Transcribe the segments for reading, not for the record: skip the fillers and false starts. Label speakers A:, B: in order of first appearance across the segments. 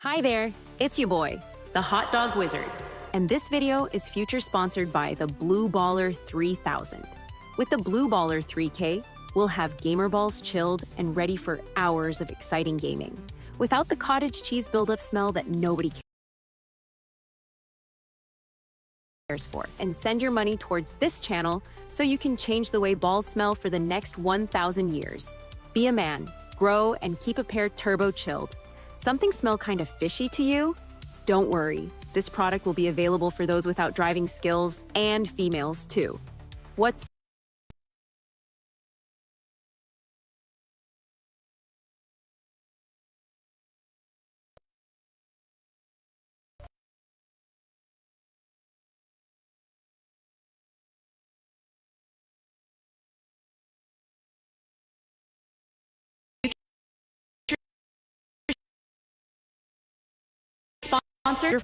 A: Hi there, it's your boy, the Hot Dog Wizard, and this video is future sponsored by the Blue Baller 3000. With the Blue Baller 3K, we'll have gamer balls chilled and ready for hours of exciting gaming, without the cottage cheese buildup smell that nobody cares for. And send your money towards this channel so you can change the way balls smell for the next 1,000 years. Be a man, grow, and keep a pair turbo chilled. Something smell kind of fishy to you? Don't worry, this product will be available for those without driving skills and females too. What's sponsored?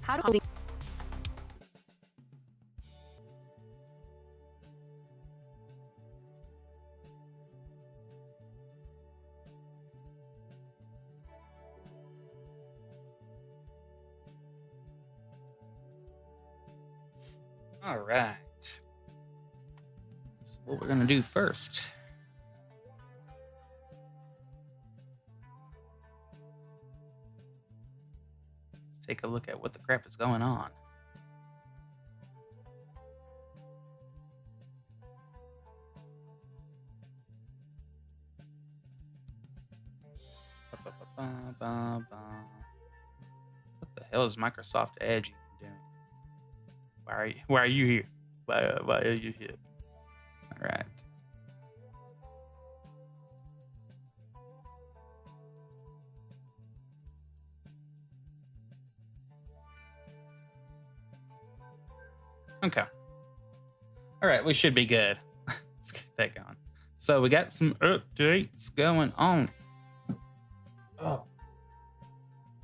B: All right. So what we're gonna do first. Let's take a look at what the crap is going on. What the hell is Microsoft Edge even doing? Why are you here? Why are you here? All right. Okay. All right, we should be good. Let's get that going. So we got some updates going on. Oh.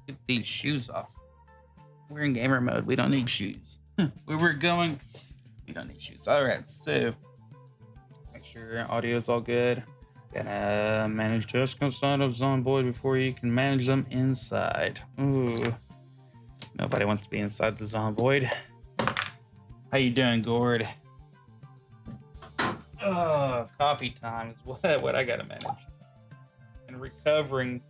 B: Get these shoes off. We're in gamer mode. We don't need shoes. Where we're going, we don't need shoes. All right, so make sure your audio is all good. Gotta manage just outside of Zomboid before you can manage them inside. Ooh, nobody wants to be inside the Zomboid. How you doing, Gord? Oh, coffee time is what I gotta manage. And recovering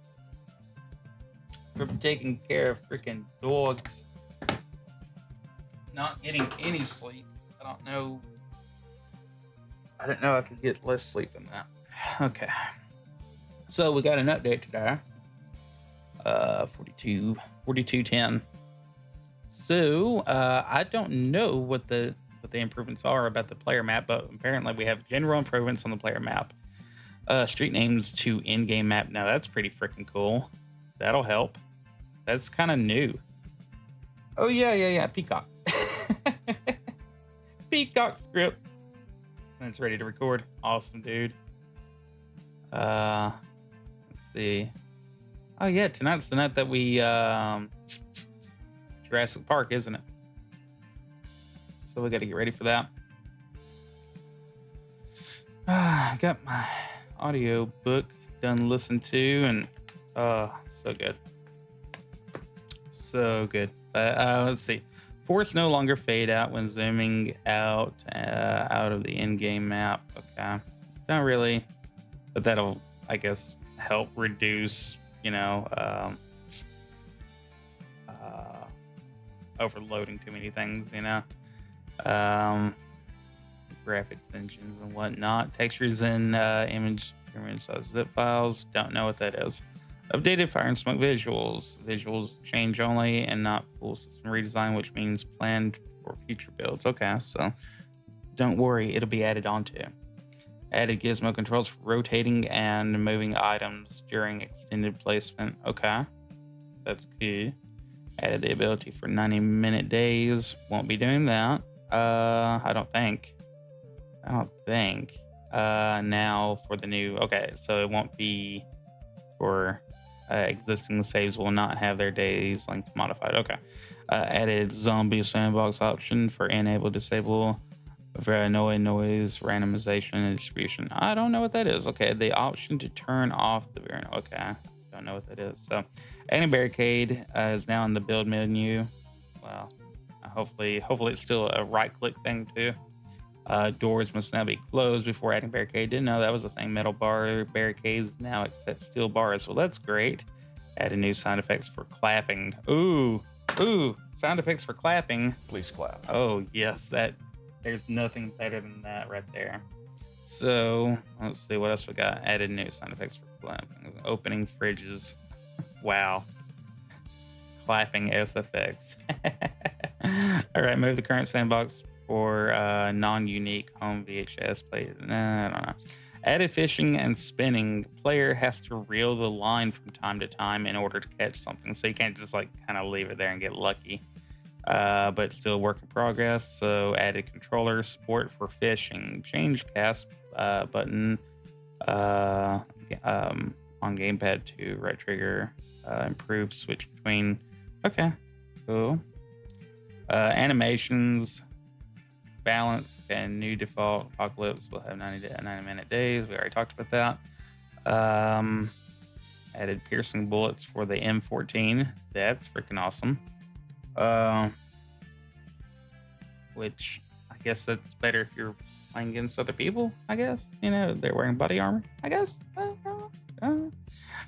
B: from taking care of freaking dogs. Not getting any sleep. I don't know I could get less sleep than that. Okay. So we got an update today. 4210. So I don't know what the improvements are about the player map, but apparently we have general improvements on the player map. Street names to in-game map. Now that's pretty freaking cool. That'll help. That's kind of new. Oh yeah. Peacock. Peacock script. And it's ready to record. Awesome, dude. Let's see. Oh yeah, tonight's the night that we Jurassic Park, isn't it? So we got to get ready for that. Got my audio book done listened to, and so good. So good. Let's see. Force no longer fade out when zooming out of the in-game map. Okay, not really, but that'll, I guess, help reduce, overloading too many things. Graphics engines and whatnot. Textures and image size zip files. Don't know what that is. Updated fire and smoke visuals. Visuals change only and not full system redesign, which means planned for future builds. Okay, so don't worry, it'll be added onto. Added gizmo controls for rotating and moving items during extended placement. Okay, that's good. Added the ability for 90-minute days. Won't be doing that. I don't think. Now for the new. Okay, so it won't be for. Existing saves will not have their days length modified. Okay. Added zombie sandbox option for enable, disable, paranoid noise, randomization, and distribution. I don't know what that is. Okay. The option to turn off the variant. Okay. don't know what that is. So, adding barricade is now in the build menu. Well, hopefully it's still a right-click thing too. Doors must now be closed before adding barricade. Didn't know that was a thing. Metal bar barricades now accept steel bars. Well, that's great. Added new sound effects for clapping. Ooh, sound effects for clapping.
C: Please clap.
B: Oh yes, there's nothing better than that right there. So let's see what else we got. Added new sound effects for clapping. Opening fridges. Wow. Clapping SFX. All right, move the current sandbox for non-unique home VHS play. Nah, I don't know. Added fishing and spinning. Player has to reel the line from time to time in order to catch something. So you can't just like kind of leave it there and get lucky. But still work in progress. So added controller support for fishing. Change cast button on gamepad to right trigger. Improved switch between. Okay, cool. Animations. Balance and new default. Apocalypse will have 90-minute days. We already talked about that. Added piercing bullets for the M14. That's freaking awesome. Which I guess that's better if you're playing against other people. I guess they're wearing body armor. I guess. All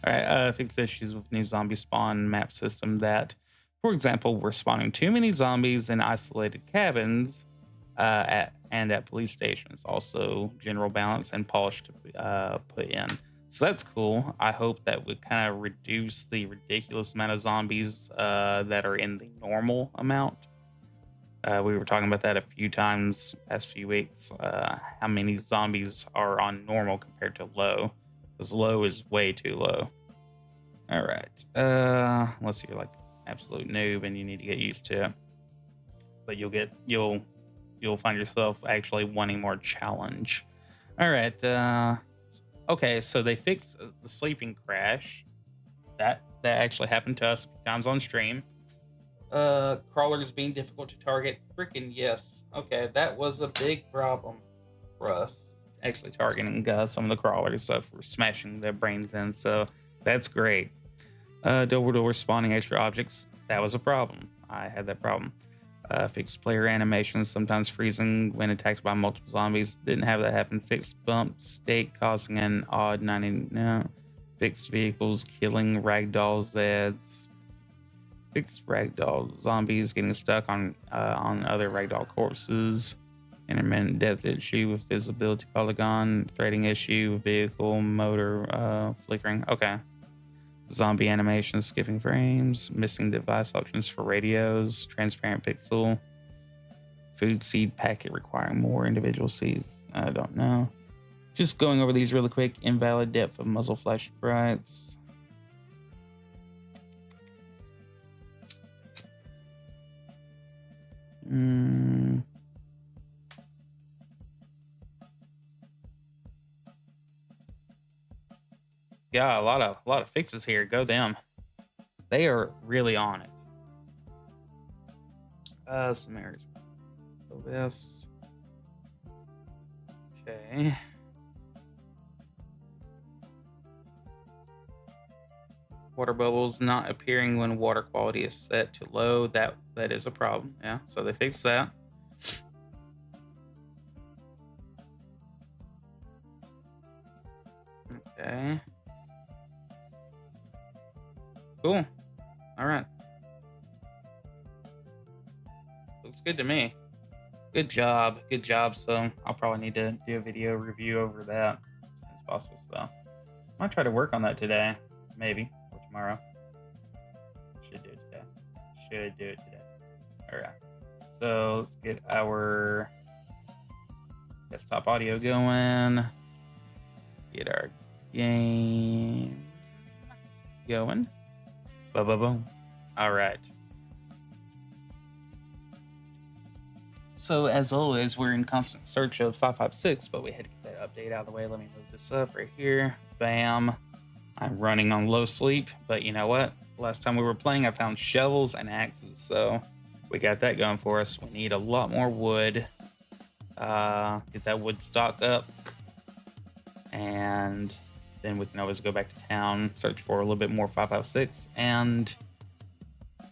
B: right. Fix issues with new zombie spawn map system that, for example, we're spawning too many zombies in isolated cabins. At police stations. Also general balance and polish to put in. So that's cool. I hope that would kind of reduce the ridiculous amount of zombies that are in the normal amount. We were talking about that a few times past few weeks. How many zombies are on normal compared to low? Because low is way too low. All right. Unless you're like absolute noob and you need to get used to it. But you'll find yourself actually wanting more challenge. All right. Okay, so they fixed the sleeping crash. That actually happened to us a few times on stream. Crawlers being difficult to target. Freaking yes. Okay, that was a big problem for us. Actually targeting some of the crawlers for smashing their brains in. So that's great. Door spawning extra objects. That was a problem. I had that problem. Fixed player animations, sometimes freezing when attacked by multiple zombies. Didn't have that happen. Fixed bump state causing an odd 90. No. Fixed vehicles killing ragdoll Zeds. Fixed ragdoll zombies getting stuck on other ragdoll corpses. Intermittent death issue with visibility polygon. Threading issue with vehicle motor flickering. Okay. Zombie animations, skipping frames, missing device options for radios, transparent pixel, food seed packet requiring more individual seeds. I don't know. Just going over these really quick. Invalid depth of muzzle flash brights. Yeah, a lot of fixes here. Go them. They are really on it. Some areas. So this. Okay. Water bubbles not appearing when water quality is set to low. That is a problem. Yeah, so they fixed that. Okay. Cool. All right. Looks good to me. Good job. Good job. So I'll probably need to do a video review over that as soon as possible. So I might try to work on that today, maybe, or tomorrow. Should do it today. All right. So let's get our desktop audio going. Get our game going. Boom. All right. So as always, we're in constant search of 556, but we had to get that update out of the way. Let me move this up right here. Bam. I'm running on low sleep, but you know what? Last time we were playing, I found shovels and axes, so we got that going for us. We need a lot more wood. Get that wood stock up. And then we can always go back to town, search for a little bit more 556, and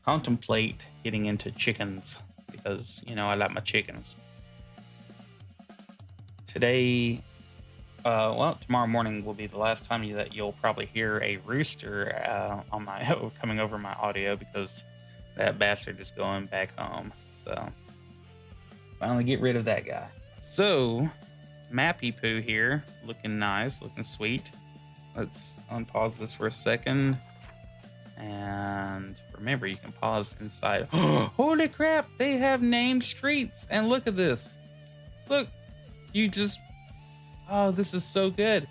B: contemplate getting into chickens because, you know, I like my chickens. Today, well, tomorrow morning will be the last time that you'll probably hear a rooster on my coming over my audio because that bastard is going back home. So finally get rid of that guy. So Mappy Poo here, looking nice, looking sweet. Let's unpause this for a second. And remember, you can pause inside. Holy crap, they have named streets. And look at this. Look, you just, oh, this is so good.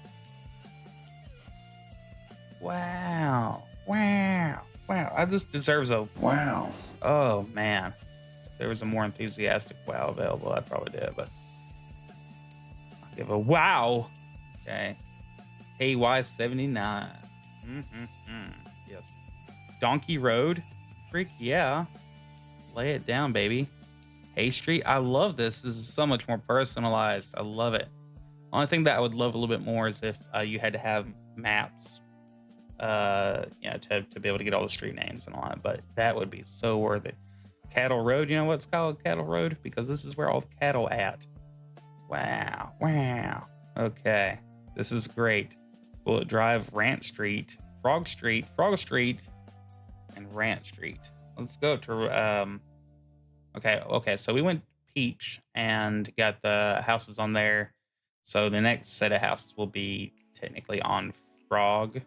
B: Wow. Wow. Wow. This deserves a wow. Oh, man. If there was a more enthusiastic wow available, I'd probably do it, but I'll give a wow. Okay. KY79. Yes. Donkey Road. Freak yeah. Lay it down, baby. Hay Street. I love this. This is so much more personalized. I love it. Only thing that I would love a little bit more is if you had to have maps, you know, to be able to get all the street names and all that. But that would be so worth it. Cattle Road. You know what's called Cattle Road? Because this is where all the cattle at. Wow. Wow. Okay. This is great. Bullet Drive, Ranch Street, Frog Street, and Ranch Street. Let's go to okay, so we went Peach and got the houses on there. So the next set of houses will be technically on Frog.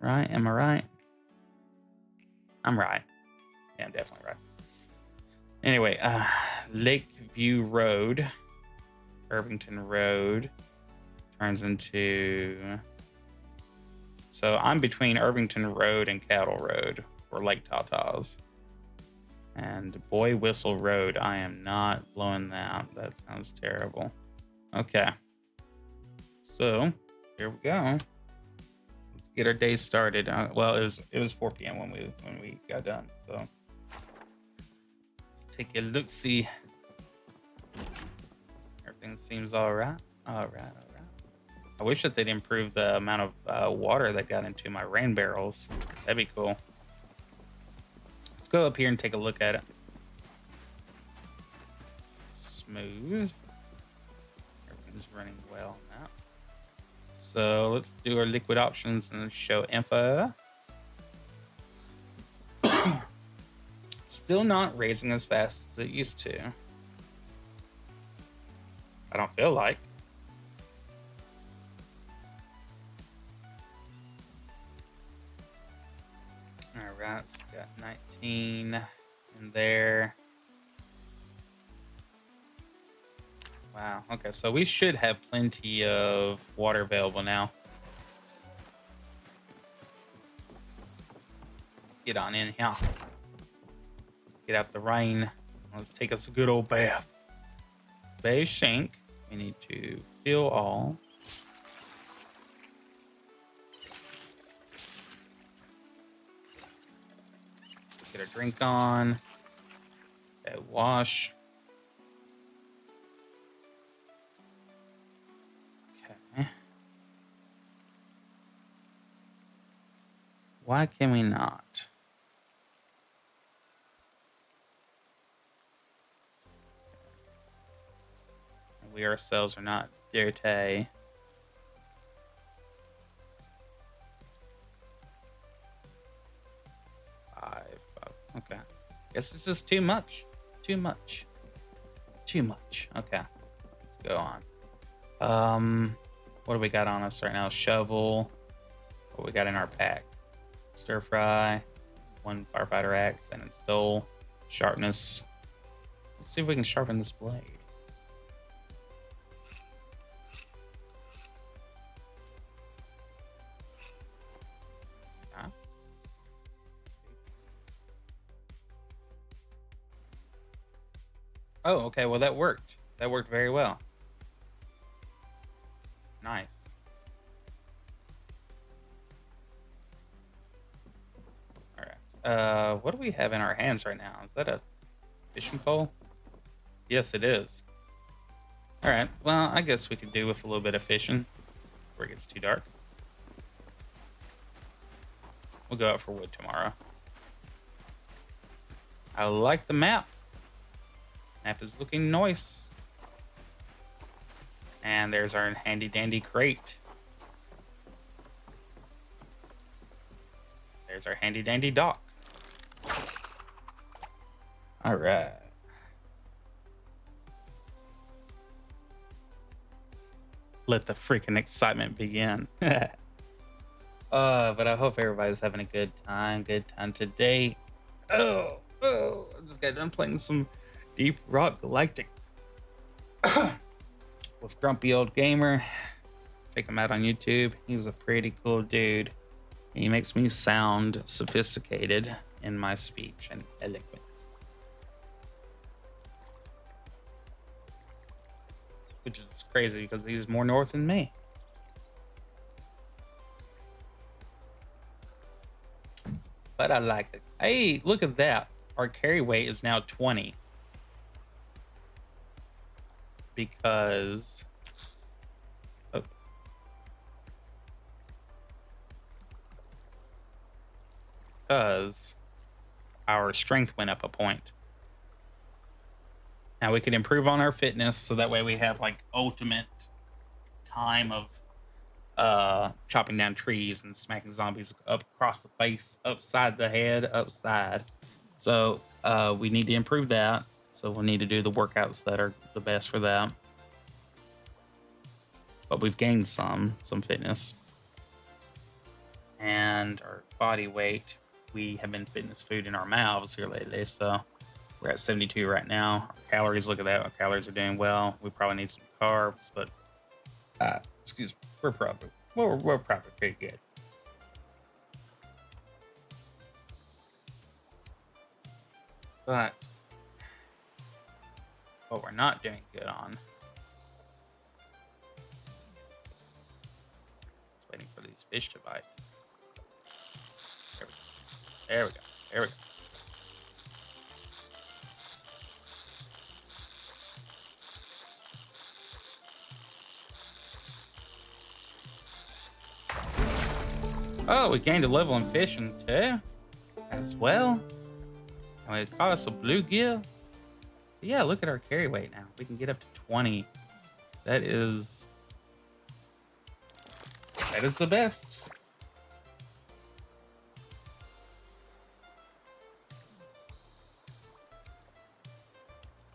B: Right? Am I right? I'm right. Yeah, I'm definitely right. Anyway, Lakeview Road, Irvington Road turns into, so I'm between Irvington Road and Cattle Road or Lake Tatas. And Boy Whistle Road, I am not blowing that. That sounds terrible. Okay. So, here we go. Let's get our day started. Well, it was 4 p.m. when we got done. So, let's take a look, see. Everything seems all right. All right. I wish that they'd improve the amount of water that got into my rain barrels. That'd be cool. Let's go up here and take a look at it. Smooth. Everything's running well now. So let's do our liquid options and show info. Still not raising as fast as it used to. I don't feel like. All right, so we got 19 in there. Wow. Okay, so we should have plenty of water available now. Get on in here. Get out the rain. Let's take us a good old bath. Bay sink. We need to fill all. Get our drink on. Okay, wash. Okay. Why can we not? We ourselves are not dirty. Five. Okay. Guess it's just too much. Too much. Okay. Let's go on. What do we got on us right now? Shovel. What we got in our pack? Stir fry. 1 firefighter axe and its dull. Sharpness. Let's see if we can sharpen this blade. Oh, okay. Well, that worked. That worked very well. Nice. All right. What do we have in our hands right now? Is that a fishing pole? Yes, it is. All right. Well, I guess we could do with a little bit of fishing. before it gets too dark. We'll go out for wood tomorrow. I like the map. Map is looking nice. And there's our handy dandy crate. There's our handy dandy dock. All right. Let the freaking excitement begin. But I hope everybody's having a good time today. I just got done playing some Deep Rock Galactic with Grumpy Old Gamer. Check him out on YouTube. He's a pretty cool dude. He makes me sound sophisticated in my speech and eloquent. Which is crazy because he's more north than me. But I like it. Hey, look at that. Our carry weight is now 20. Because... Because our strength went up a point. Now we can improve on our fitness so that way we have like ultimate time of chopping down trees and smacking zombies up across the face, upside the head, upside. So we need to improve that. So we'll need to do the workouts that are the best for that. But we've gained some fitness. And our body weight, we have been fitness food in our mouths here lately, so we're at 72 right now. Our calories, look at that. Our calories are doing well. We probably need some carbs, but excuse me, we're probably pretty good. But what we're not doing good on, just waiting for these fish to bite. There we go. There we go. Oh, we gained a level in fishing too, as well. And we caught us a bluegill. Yeah, look at our carry weight now. We can get up to 20. That is the best.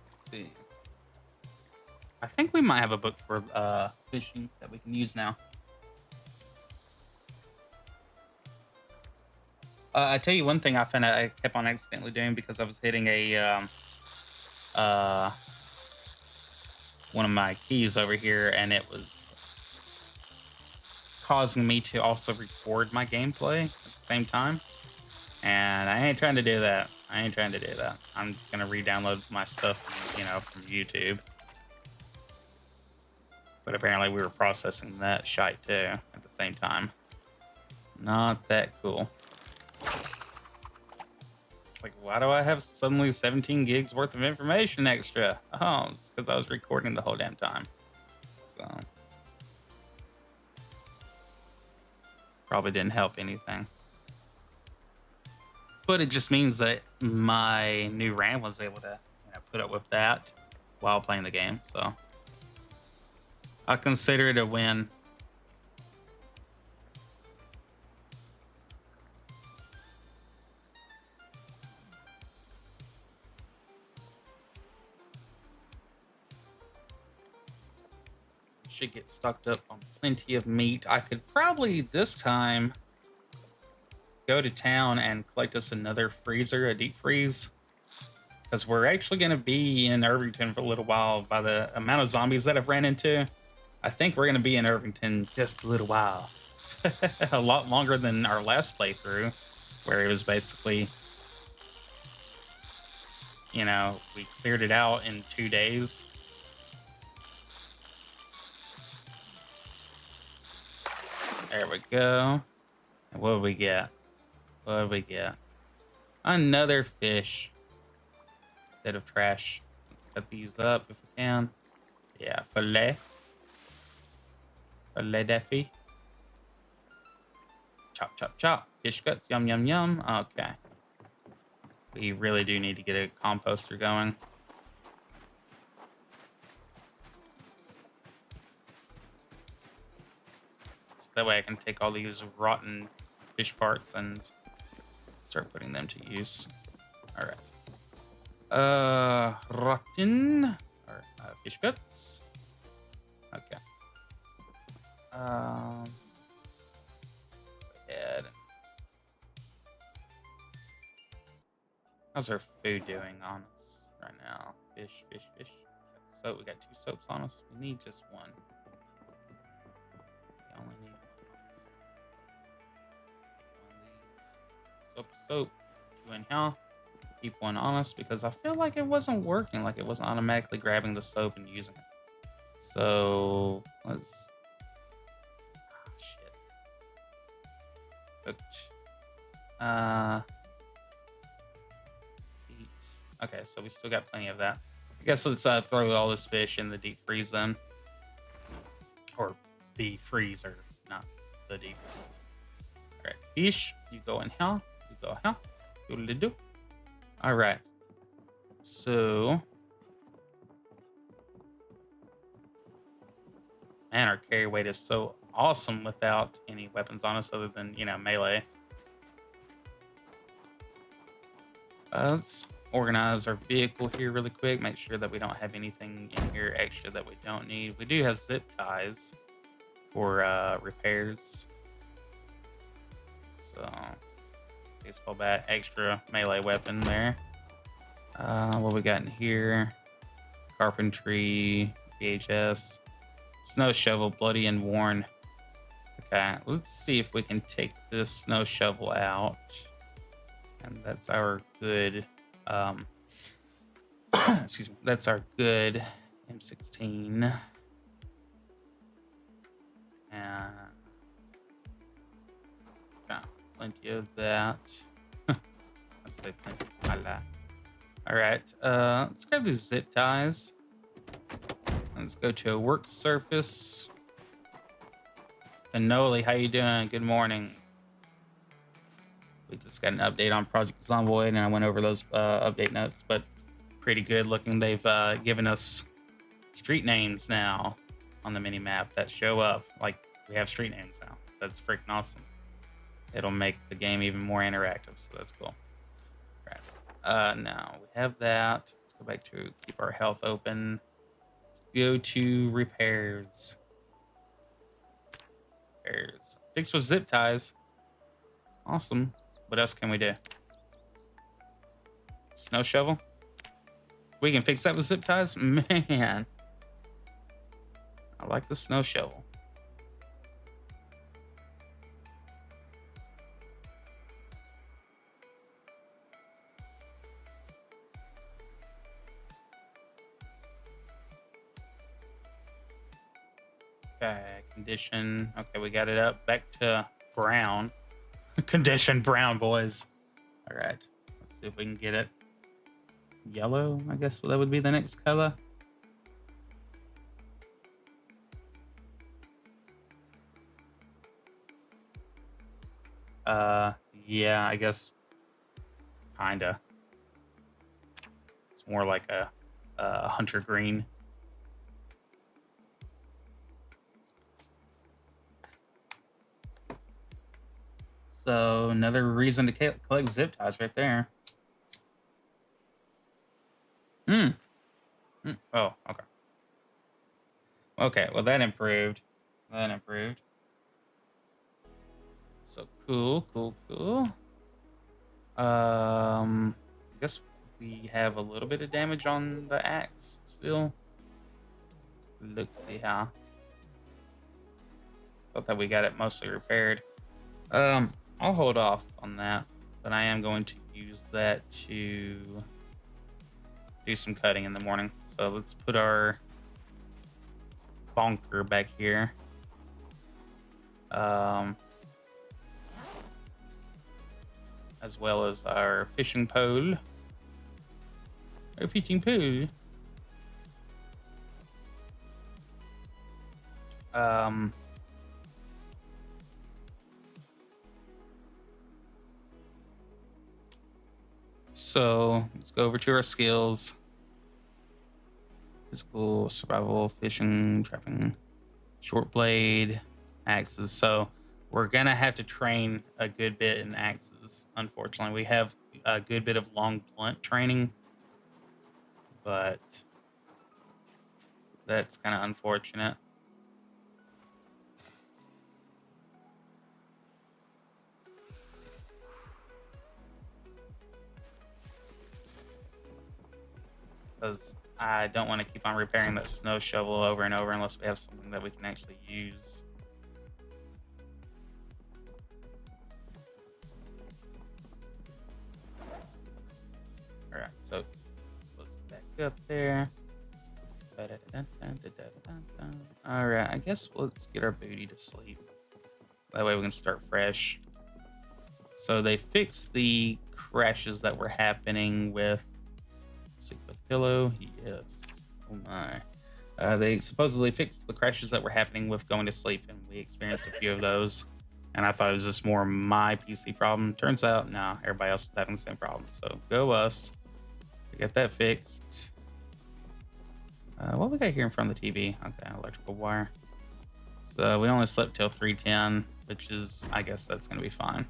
B: Let's see. I think we might have a book for fishing that we can use now. I tell you one thing I found out I kept on accidentally doing because I was hitting a one of my keys over here, and it was causing me to also record my gameplay at the same time. And I ain't trying to do that. I'm just gonna re-download my stuff, from YouTube. But apparently we were processing that shite too at the same time. Not that cool. Like, why do I have suddenly 17 gigs worth of information extra? Oh, it's because I was recording the whole damn time. So probably didn't help anything. But it just means that my new RAM was able to put up with that while playing the game. So I consider it a win. Should get stocked up on plenty of meat. I could probably this time go to town and collect us another freezer, a deep freeze, because we're actually going to be in Irvington for a little while. By the amount of zombies that I've ran into, I think we're going to be in Irvington just a little while. A lot longer than our last playthrough, where it was basically, we cleared it out in 2 days. There we go. And what do we get? Another fish instead of trash. Let's cut these up if we can. Yeah, fillet. Philadelphia. Chop, chop, chop. Fish guts. Yum, yum, yum. Okay. We really do need to get a composter going. So that way I can take all these rotten fish parts and start putting them to use. All right. Rotten or fish guts. Okay. Go ahead. How's our food doing on us right now? Fish, fish, fish. So we got 2 soaps on us. We need just one. We only need one. Soap. 2 in here. Keep one on us because I feel like it wasn't working. Like it wasn't automatically grabbing the soap and using it. So let's. Shit. Cooked. Okay, so we still got plenty of that. I guess let's throw all this fish in the deep freeze then. Or the freezer, not the deep freeze. Alright, fish, you go in here. You go here. Doodle-doo. Alright. So. Man, our carry weight is so awesome without any weapons on us other than, melee. Let's organize our vehicle here really quick. Make sure that we don't have anything in here extra that we don't need. We do have zip ties for repairs. So, baseball bat, extra melee weapon there. What we got in here? Carpentry, VHS, snow shovel, bloody and worn. Okay, let's see if we can take this snow shovel out. And that's our good, excuse me, that's our good M16. And got plenty of that. Let's say plenty of that. All right, let's grab these zip ties. Let's go to a work surface. Anoli, how you doing? Good morning. We just got an update on Project Zomboid, and I went over those update notes, but pretty good looking. They've given us street names now on the mini map that show up. Like, we have street names now. That's freaking awesome. It'll make the game even more interactive, so that's cool. Right. Now we have that. Let's go back to keep our health open. Let's go to repairs. Repairs. Fix with zip ties. Awesome. What else can we do? Snow shovel? We can fix that with zip ties? Man. I like the snow shovel. Okay, condition. Okay, we got it up. Back to brown. Condition brown, boys. All right. Let's see if we can get it. Yellow, I guess that would be the next color. Yeah, I guess kinda. It's more like a hunter green. So another reason to collect zip ties right there. Oh, okay. Okay, well that improved. So cool. I guess we have a little bit of damage on the axe still. Let's see how. Thought that we got it mostly repaired. I'll hold off on that, but I am going to use that to do some cutting in the morning. So let's put our bonker back here. As well as our fishing pole. Our fishing pole. So let's go over to our skills. Physical, survival, fishing, trapping, short blade, axes. So we're gonna have to train a good bit in axes. Unfortunately, we have a good bit of long blunt training, but that's kind of unfortunate. Because I don't want to keep on repairing the snow shovel over and over unless we have something that we can actually use. All right, so let's back up there. All right, I guess let's get our booty to sleep. That way we can start fresh. So they fixed the crashes that were happening with sleep with pillow. Yes. Oh my. They supposedly fixed the crashes that were happening with going to sleep, and we experienced a few of those. And I thought it was just more my PC problem. Turns out, no, everybody else was having the same problem. So go us to get that fixed. What we got here in front of the TV? Okay, electrical wire. So we only slept till 3:10, which is, I guess that's going to be fine.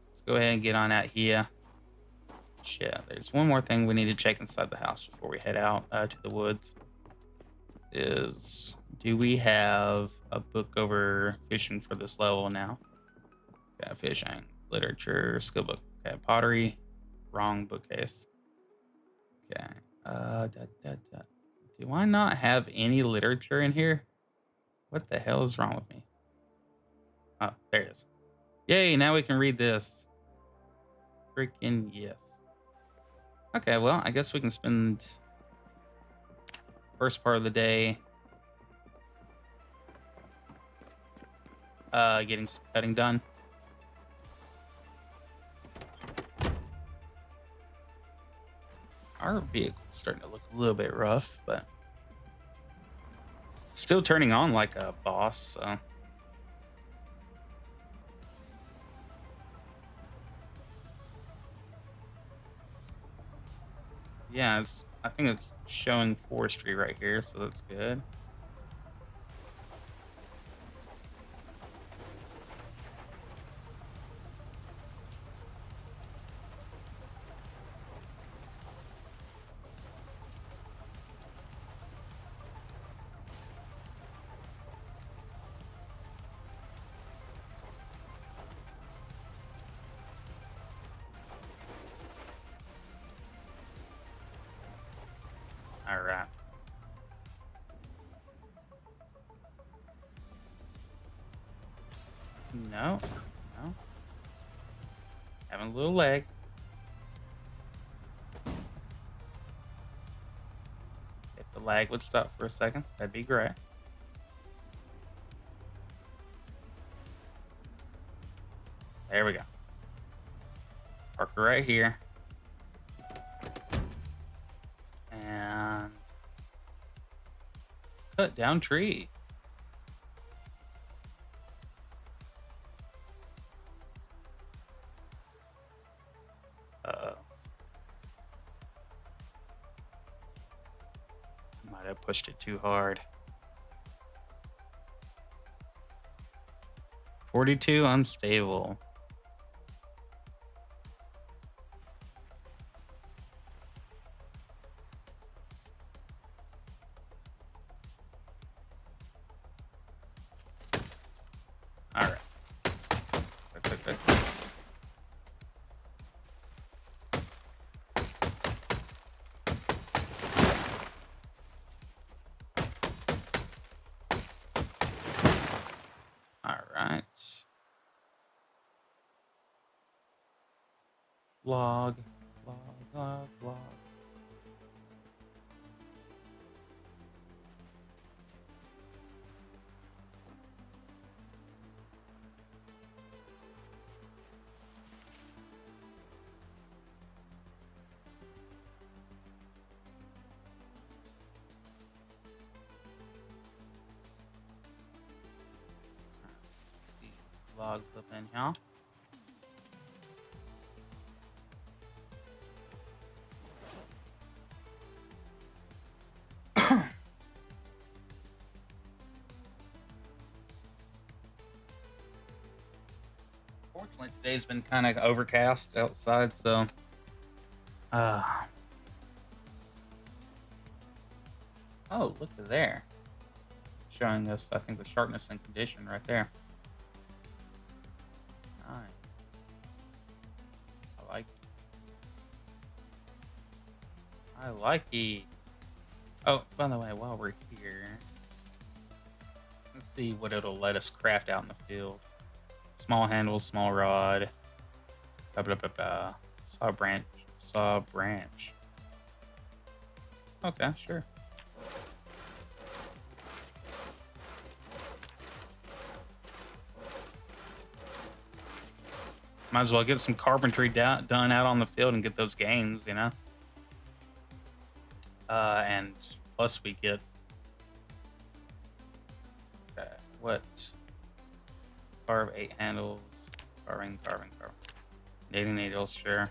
B: Let's go ahead and get on out here. Shit, there's one more thing we need to check inside the house before we head out to the woods. Do we have a book over fishing for this level now? Yeah, fishing, literature, skill book. Okay, pottery, wrong bookcase. Okay. Do I not have any literature in here? What the hell is wrong with me? Oh, there it is. Yay, now we can read this. Freaking yes. Okay, well, I guess we can spend first part of the day getting some cutting done. Our vehicle's starting to look a little bit rough, but still turning on like a boss, so. Yeah, I think it's showing forestry right here, so that's good. All right. No, no. Having a little lag. If the lag would stop for a second, that'd be great. There we go. Parker right here. And cut down tree. Uh-oh. Might have pushed it too hard. 42 unstable. All right. Quick. All right. Log. Logs up in here. Unfortunately, today's been kind of overcast outside, so oh, look at there. Showing us, I think, the sharpness and condition right there. Nice. I like it. I like it. Oh, by the way, while we're here, let's see what it'll let us craft out in the field. Small handle, small rod. Blah, blah, blah, blah. Saw branch. Saw branch. Okay, sure. Might as well get some carpentry done out on the field and get those gains, you know? And plus we get... what? Carve 8 handles. Carving. Knitting needles, sure.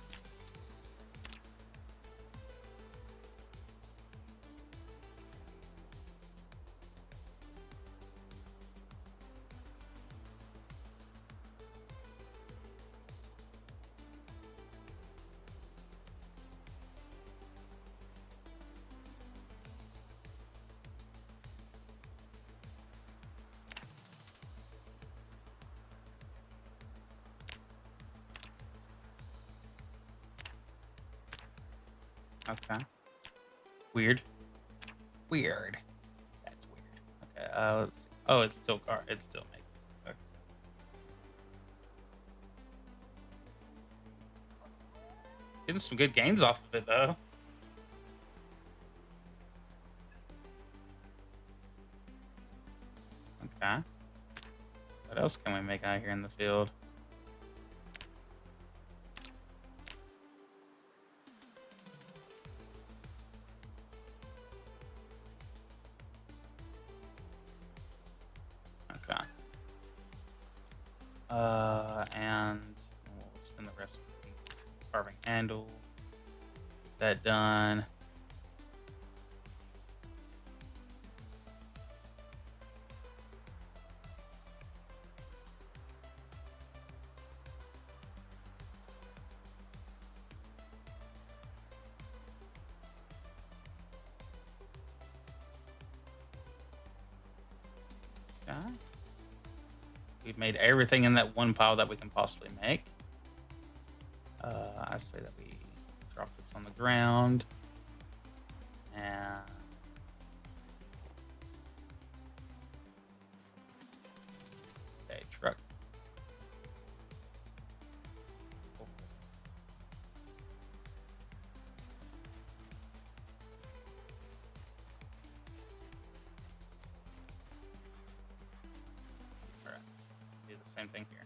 B: Okay. Weird. That's weird. Okay, let's see. Oh, it's still making. Okay. Getting some good gains off of it, though. Okay. What else can we make out here in the field? Okay. And we'll spend the rest of these carving handle. That done. Okay. We've made everything in that one pile that we can possibly make. I say that we drop this on the ground. And okay, truck. All right, do the same thing here.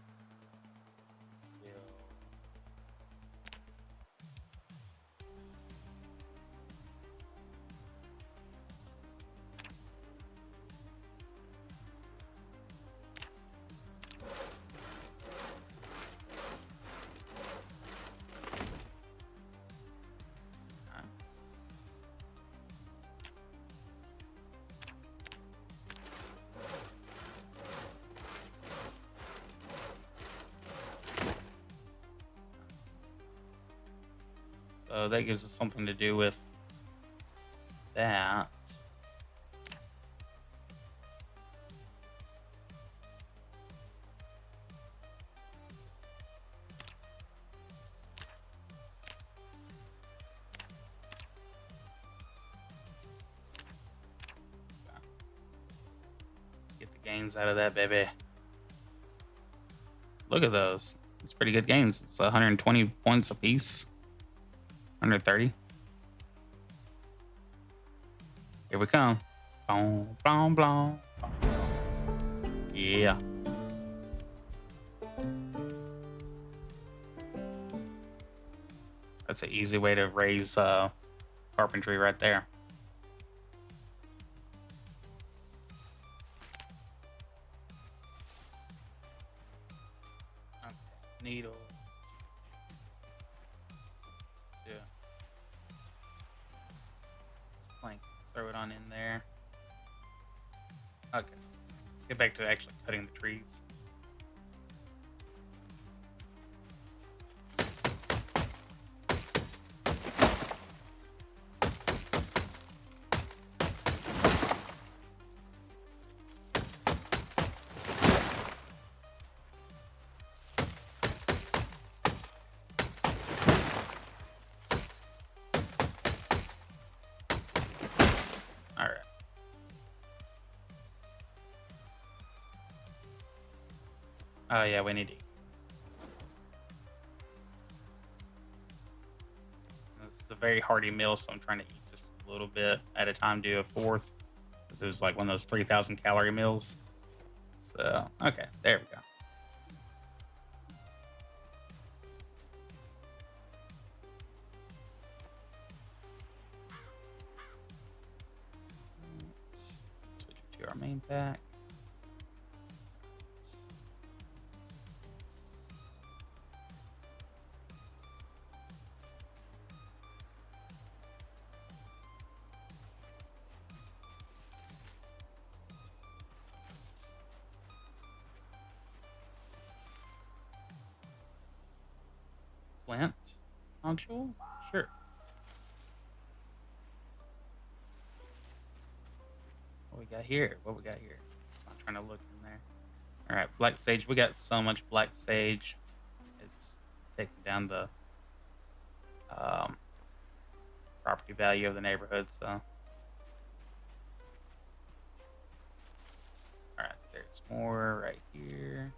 B: So that gives us something to do with that. Get the gains out of that, baby. Look at those. It's pretty good gains. It's 120 points a piece. 130. Here we come. Boom, boom, boom, boom. Yeah. That's an easy way to raise carpentry right there. Okay. Needle. Yeah. Plank. Throw it on in there. Okay. Let's get back to actually cutting the trees. Oh yeah, we need to eat. This is a very hearty meal, so I'm trying to eat just a little bit at a time, do a fourth. This is like one of those 3,000 calorie meals. So, okay, there we go. Switch it to our main pack. Flint nodule? Sure. What we got here? What we got here? I'm trying to look in there. All right, black sage. We got so much black sage. It's taking down the property value of the neighborhood. So, all right, there's more right here.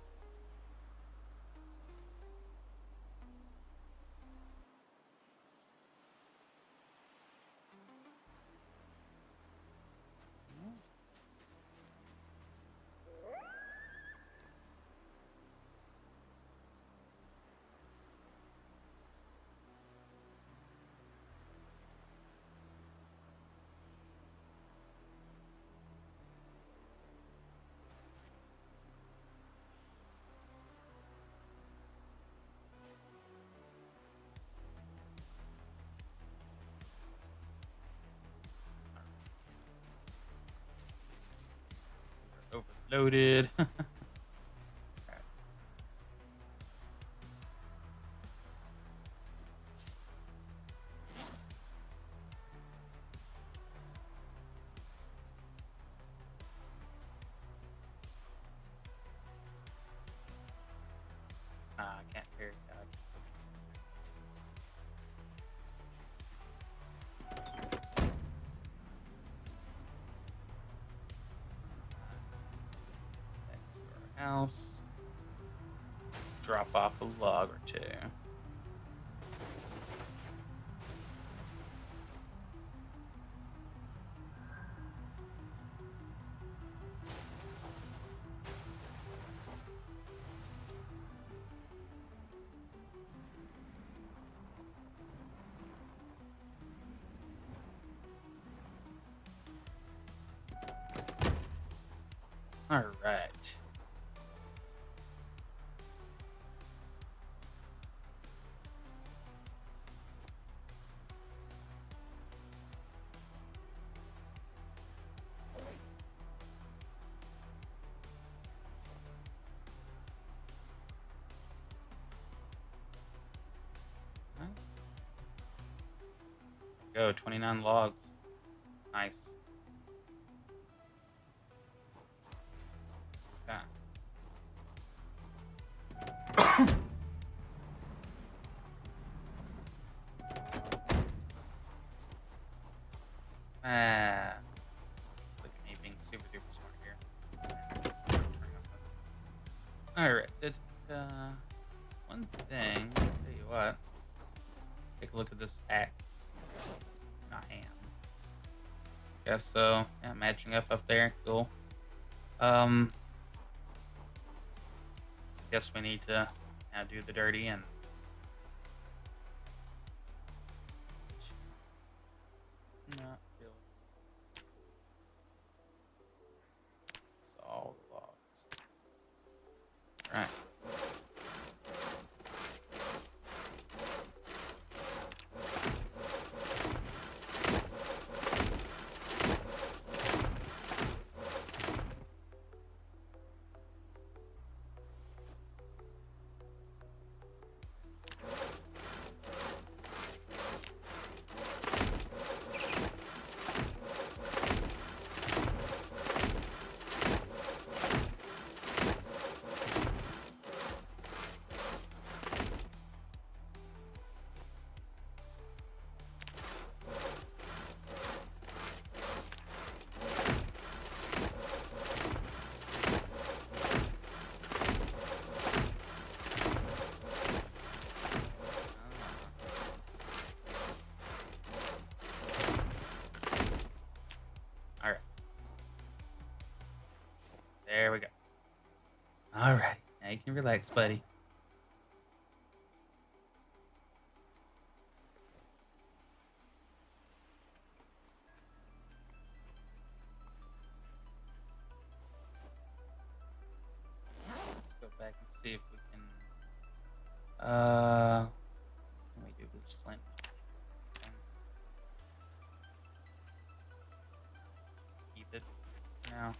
B: Overloaded. All right. I can't carry that. Back to our house. Drop off a log or two. All right. Go 29 logs. Nice. Okay. Look at me being super duper smart here. Alright, one thing, I'll tell you what. Take a look at this axe. Not hand. Guess so. Yeah, matching up there. Cool. Guess we need to now do the dirty and not really. It's all the logs. Right. There we go. All right. Now you can relax, buddy. Let's go back and see if we can. Can we do this flint? Keep it now.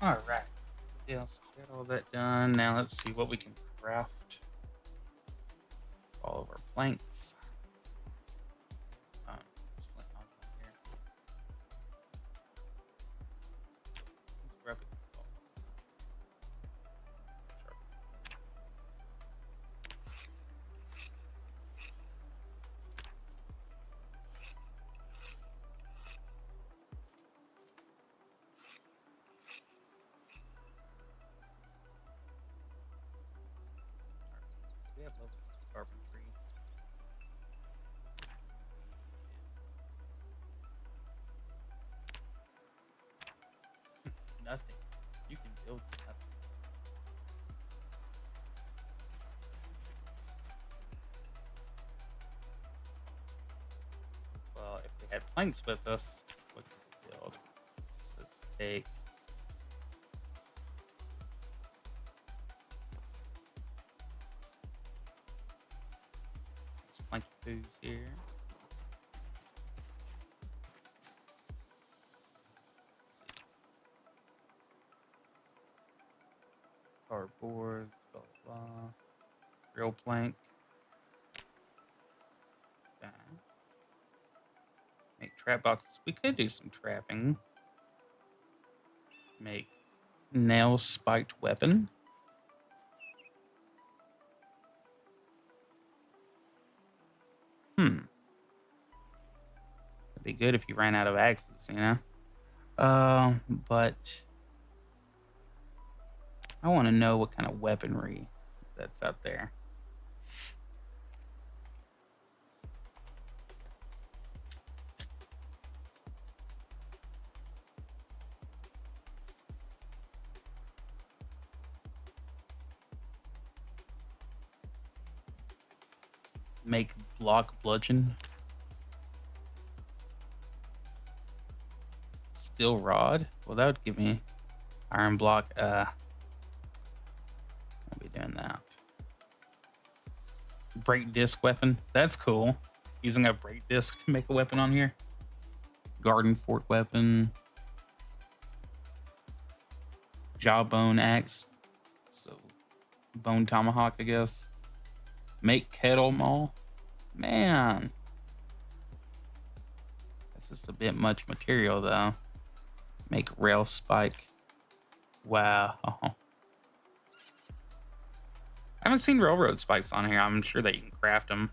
B: All right. Yeah, so we got all that done. Now let's see what we can craft. All of our planks. This flint knock on here. Let's grab it. Sharp. We have level 6 carpentry. Nothing. You can build nothing. Well, if we had planks with us, what could we build? Let's take. There's plank foods here. Let's see. Cardboard, blah blah blah. Real plank. Okay. Make trap boxes. We could do some trapping. Make nail spiked weapon. That'd be good if you ran out of axes, you know? But I want to know what kind of weaponry that's out there. Make block bludgeon. Steel rod. Well, that would give me iron block. I'll be doing that. Break disc weapon. That's cool. Using a break disc to make a weapon on here. Garden fork weapon. Jawbone axe. So bone tomahawk, I guess. Make kettle maul. Man. That's just a bit much material though. Make rail spike. Wow. I haven't seen railroad spikes on here. I'm sure that you can craft them.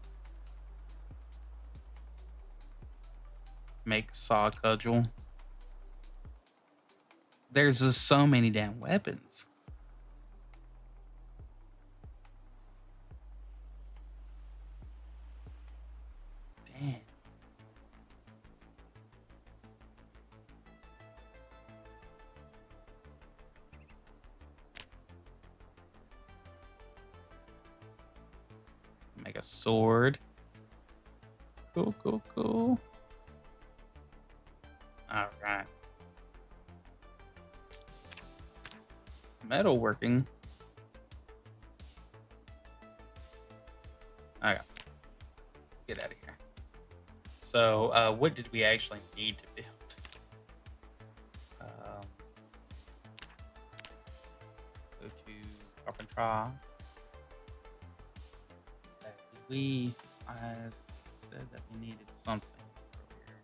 B: Make saw cudgel. There's just so many damn weapons. Damn. Make a sword. Cool, cool, cool. All right. Metalworking. Okay. Get out of here. So, what did we actually need to build? Go to carpentry. I said that we needed something earlier.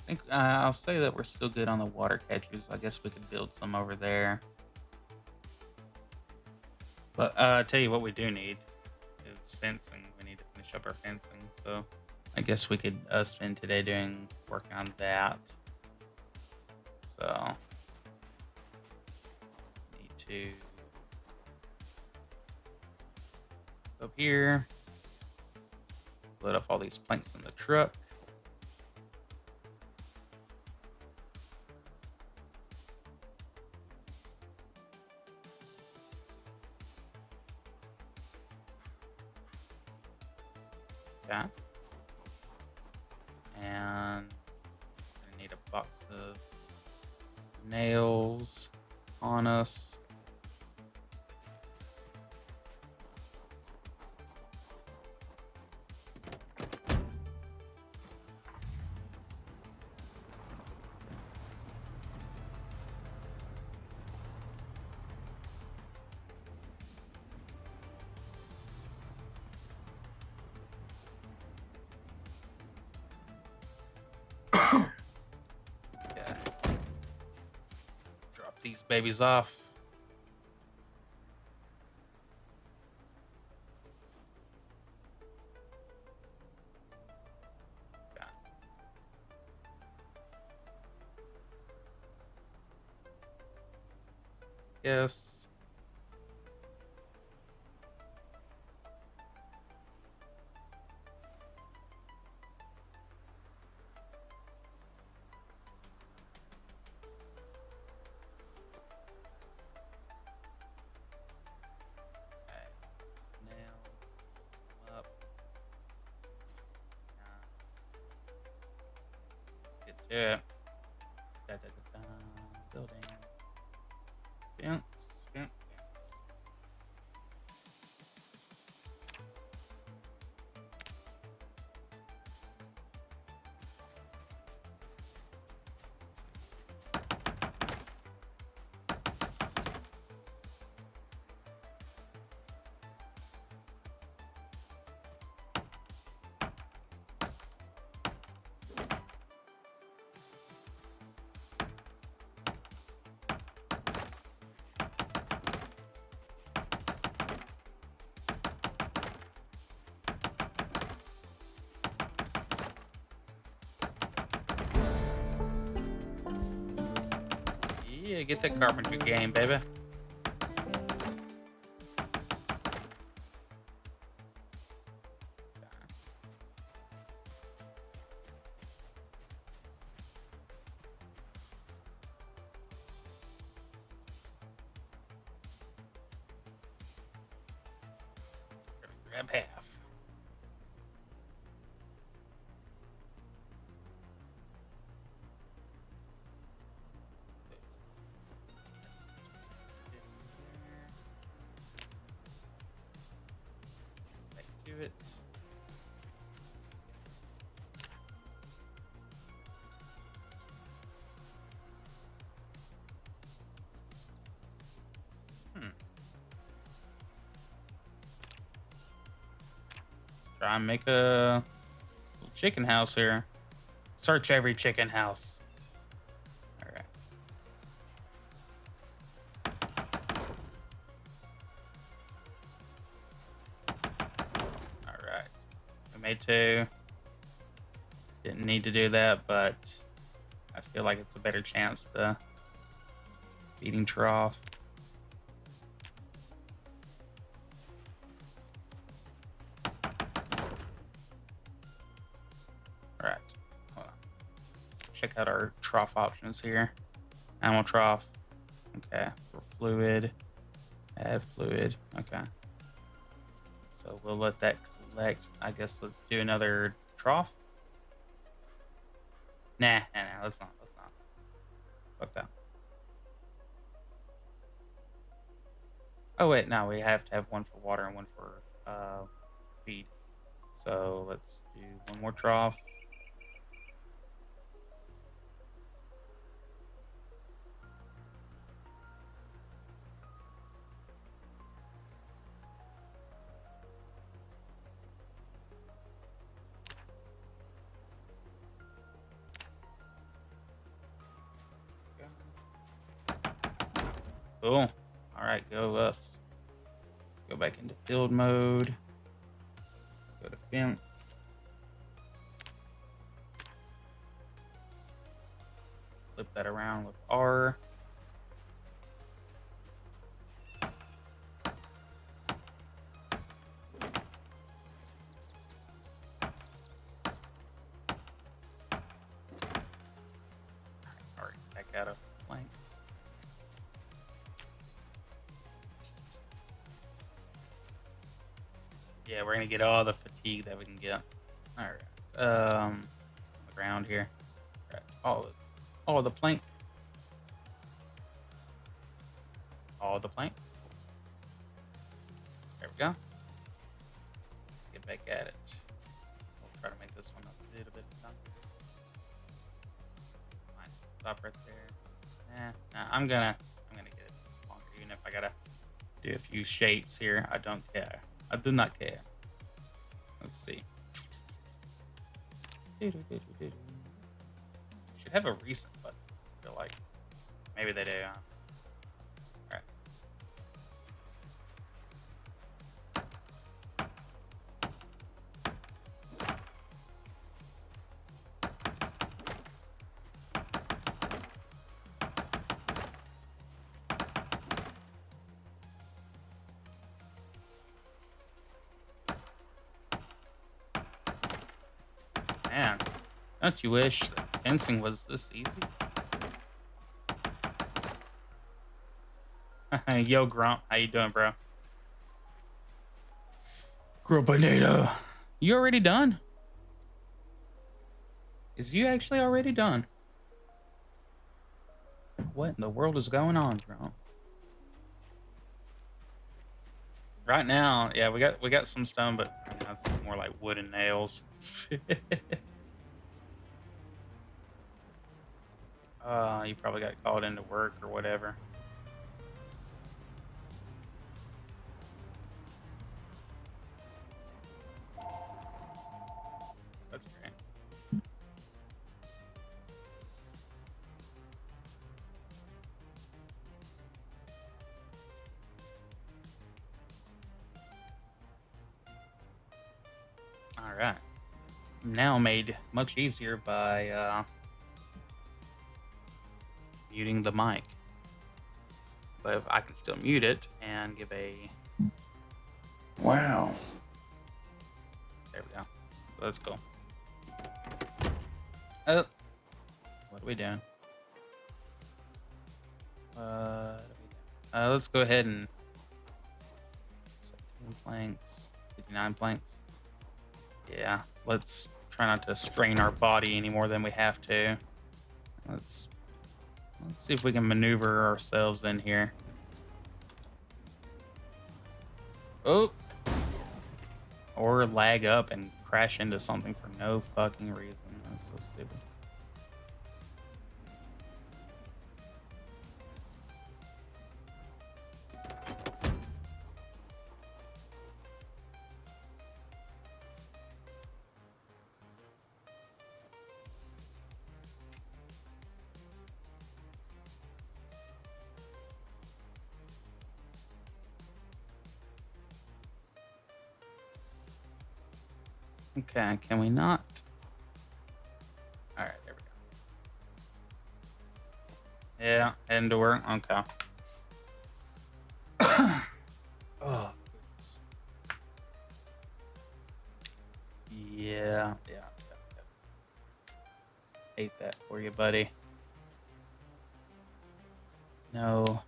B: I think I'll say that we're still good on the water catchers. I guess we could build some over there. But I tell you what we do need is fencing. We need to finish up our fencing. So I guess we could spend today doing work on that. So need to go up here, load up all these planks in the truck. Okay. And I need a box of nails on us. Yeah. Drop these babies off. Okay. Yes. Okay. Nail up. Get to it. Building. Fence. Fence. Fence. Yeah, get that carpentry game, baby. Grab half. Back to it. Hmm. Try and make a little chicken house here. Search every chicken house. All right. All right. We made two. Didn't need to do that, but I feel like it's a better chance to feeding trough. All right. Hold on. Check out our trough options here. Animal trough. Okay. For fluid. Add fluid. Okay. So we'll let that collect. I guess let's do another trough. Nah, let's not. Fuck that. Oh wait, no, we have to have one for water and one for feed. So let's do one more trough. Cool. All right, go us. Go back into build mode. Go to fence. Flip that around with R. All right, back out of planks. Yeah, we're gonna get all the fatigue that we can get. All right. On the ground here. All right. All the plank. All the plank. There we go. Let's get back at it. We'll try to make this one a little bit done. Fine. Stop right there. Nah, I'm gonna get it longer, even if I gotta do a few shapes here. I don't care. I do not care. Let's see. Should have a recent button. I feel like maybe they do. All right. Man, don't you wish that fencing was this easy? Yo, Grump, how you doing, bro? Grumpinator. You already done? Is you actually already done? What in the world is going on, bro? Right now, yeah, we got some stone, but that's more like wood and nails. You probably got called into work or whatever. That's great. All right. Now made much easier by muting the mic. But if I can still mute it and give a wow. There we go. So let's go. Oh, what are we doing? Let's go ahead and 17 planks, 59 planks. Yeah, let's try not to strain our body any more than we have to. Let's see if we can maneuver ourselves in here. Oh, or lag up and crash into something for no fucking reason. That's so stupid. Okay, can we not? All right, there we go. Yeah, heading to work. Okay. Oh, goodness. Yeah. Hate that for you, buddy. No.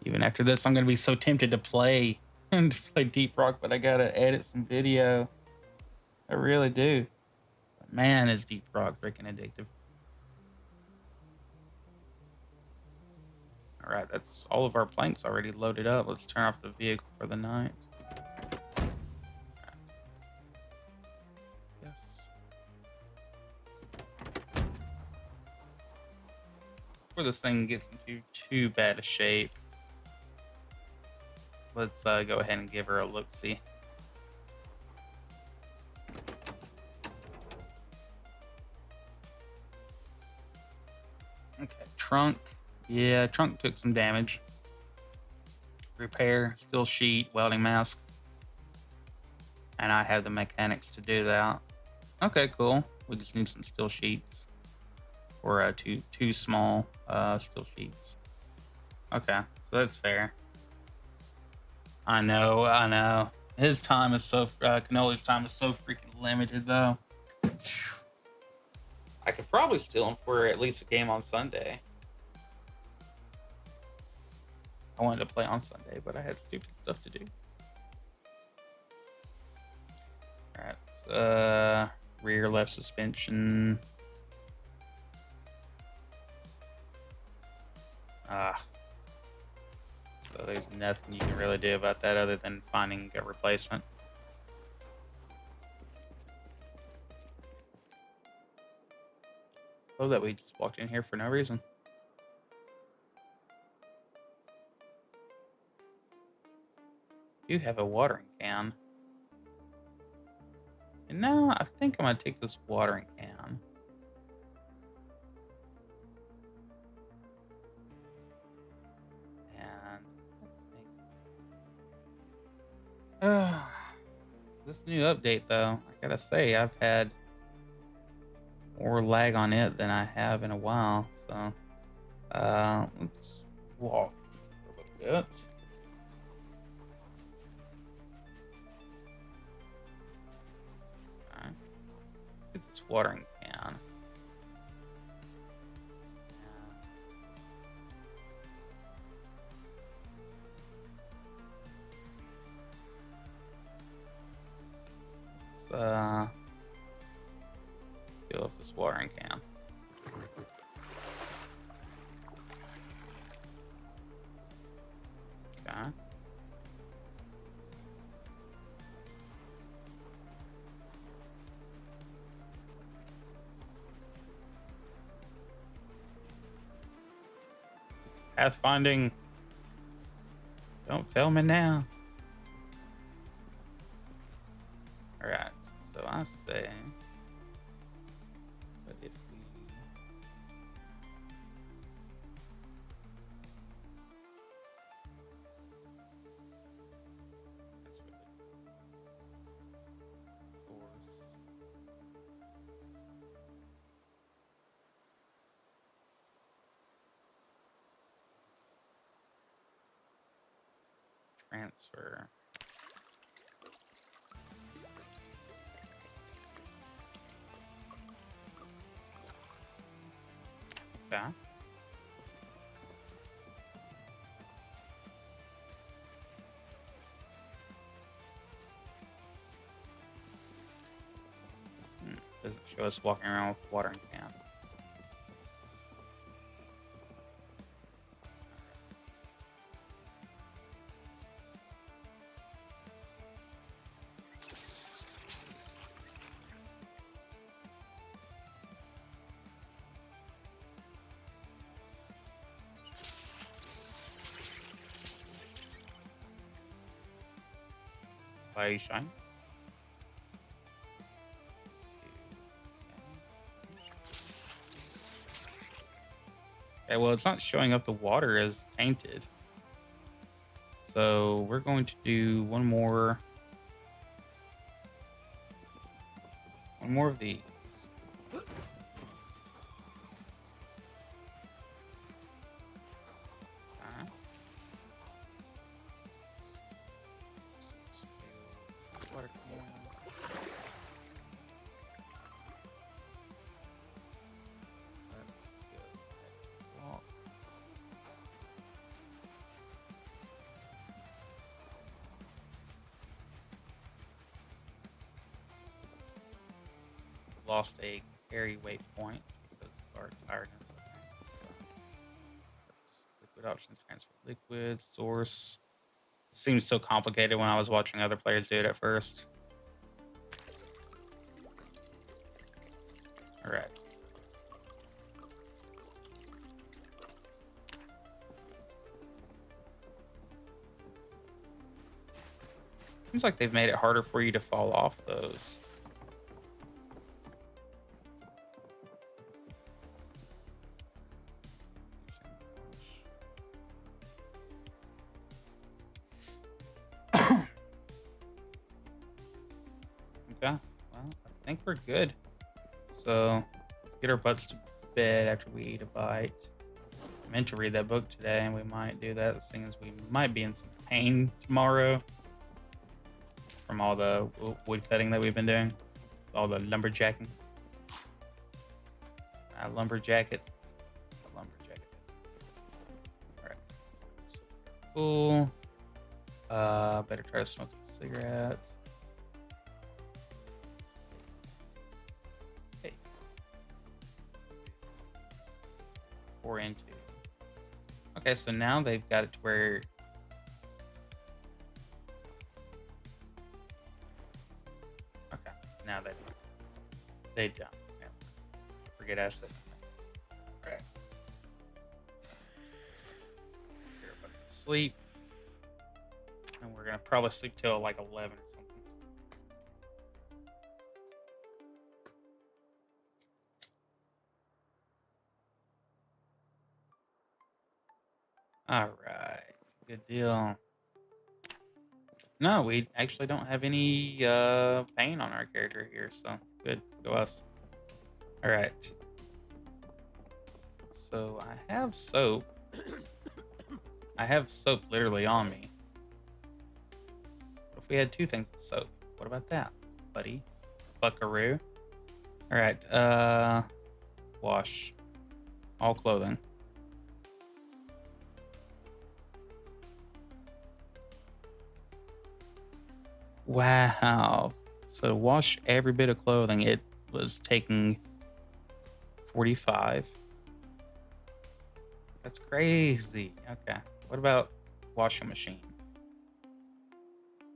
B: Even after this, I'm gonna be so tempted to play and play Deep Rock, but I gotta edit some video. I really do. But man, is Deep Rock freaking addictive. All right, that's all of our planks already loaded up. Let's turn off the vehicle for the night. Right. Yes. Before this thing gets into too bad a shape, let's go ahead and give her a look-see. Okay, trunk. Yeah, trunk took some damage. repair, skill sheet, welding mask. And I have the mechanics to do that. Okay, cool. We just need some skill sheets. Or two small skill sheets. Okay, so that's fair. I know. His time is so Canoli's time is so freaking limited though. I could probably steal him for at least a game on Sunday. I wanted to play on Sunday, but I had stupid stuff to do. Alright, rear left suspension. So there's nothing you can really do about that other than finding a replacement. Oh, that we just walked in here for no reason. You have a watering can. And now I think I'm gonna take this watering can. And this new update though, I gotta say I've had more lag on it than I have in a while. So let's walk a little bit. Alright. Get this watering can. Let's fill up this watering can. Okay. Pathfinding. Don't fail me now. Alright, so I say, but if we source transfer. Okay. Doesn't show us walking around with a watering can. By shine. Okay, well, it's not showing up the water as tainted. So we're going to do one more of these. Okay. Water can. Lost a carry weight point because of our tiredness. Liquid options, transfer liquid, source. It seems so complicated when I was watching other players do it at first. All right. Seems like they've made it harder for you to fall off those. Okay. Well, I think we're good. So let's get our butts to bed after we eat a bite. I meant to read that book today, and we might do that, seeing as we might be in some pain tomorrow from all the wood cutting that we've been doing, all the lumberjacking. Lumberjacket. Lumberjacket. All right. So, cool. Better try to smoke a cigarette. Hey. 4 into. Okay, so now they've got it to where. Okay, now they don't. Yeah. Forget I said. All right. Everybody's asleep. And we're gonna probably sleep till like 11 or something. All right, good deal. No, we actually don't have any pain on our character here, so good. Go us. All right. So I have soap. I have soap literally on me. What if we had 2 things of soap? What about that, buddy? Buckaroo. All right. Wash all clothing. Wow. So wash every bit of clothing. It was taking 45. That's crazy. Okay. What about washing machine?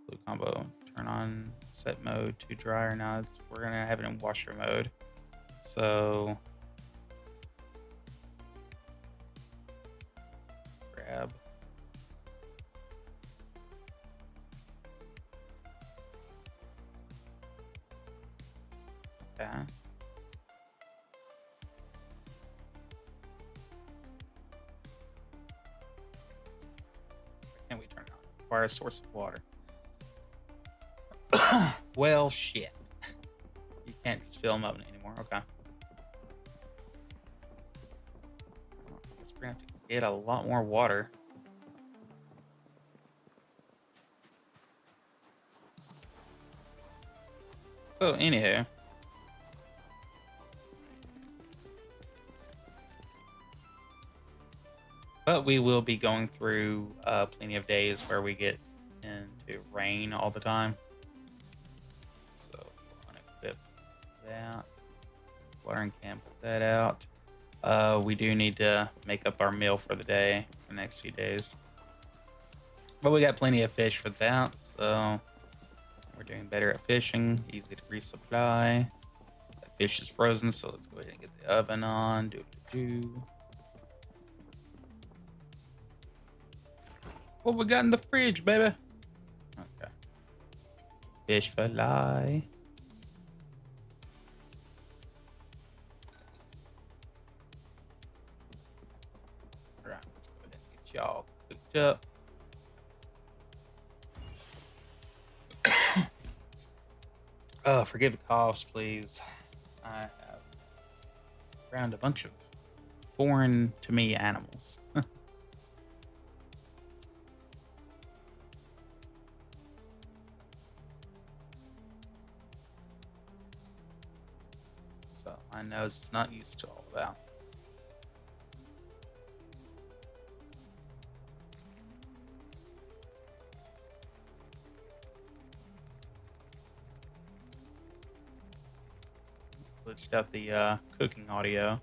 B: Blue combo. Turn on set mode to dryer. Now we're gonna have it in washer mode. So grab. Okay. Can we turn it on? Require a source of water. Well, shit. You can't just fill them up anymore. Okay. Well, I guess we're gonna have to get a lot more water. So, anywho. But we will be going through plenty of days where we get into rain all the time. So we'll unequip that. Watering can, put that out. We do need to make up our meal for the day for the next few days. But we got plenty of fish for that, so we're doing better at fishing. Easy to resupply. That fish is frozen, so let's go ahead and get the oven on. Do. What we got in the fridge, baby? Okay. Fish fillet. Alright, let's go ahead and get y'all cooked up. Forgive the coughs, please. I have around a bunch of foreign to me animals. So my nose is not used to all of that. Switched out the cooking audio.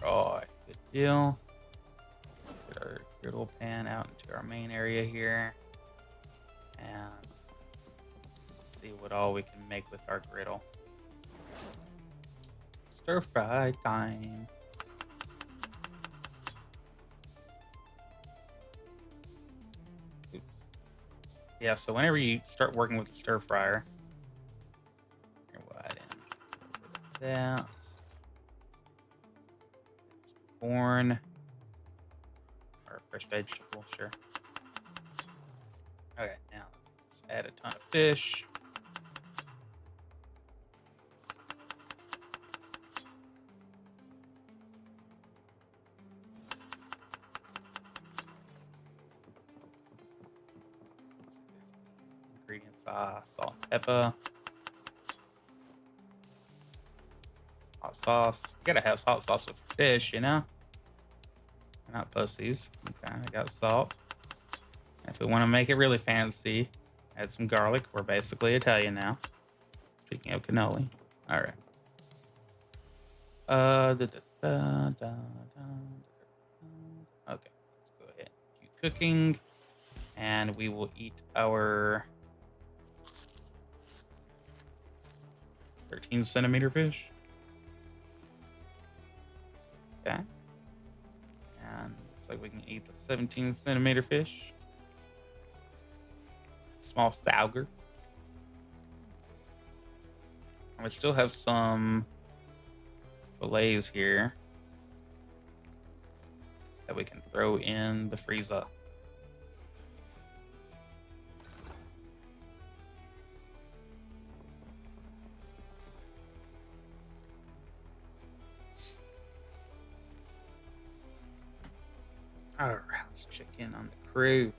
B: Alright, good deal. Get our griddle pan out into our main area here. And see what all we can make with our griddle. Stir fry time. Oops. Yeah, so whenever you start working with the stir fryer, you're wide in that. Corn. Our fresh vegetable, sure. Okay, now let's add a ton of fish. Ingredients: salt and pepper, hot sauce. You gotta have hot sauce with fish, you know. We're not pussies. Okay, I got salt. If we want to make it really fancy, add some garlic. We're basically Italian now. Speaking of cannoli. All right. Okay, let's go ahead and do cooking. And we will eat our 13-centimeter fish. Okay. And looks like we can eat the 17-centimeter fish. Small sauger. And we still have some fillets here that we can throw in the freezer. All right, let's check in on the crew.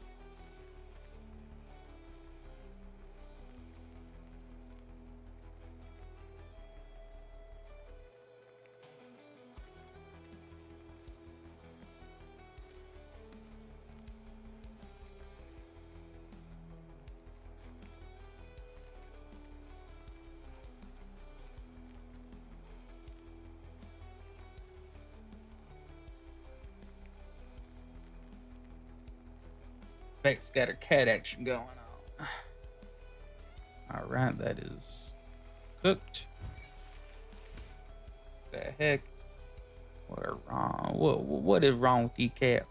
B: Beck's got her cat action going on. All right, that is cooked. The heck? What wrong? What is wrong with these cats?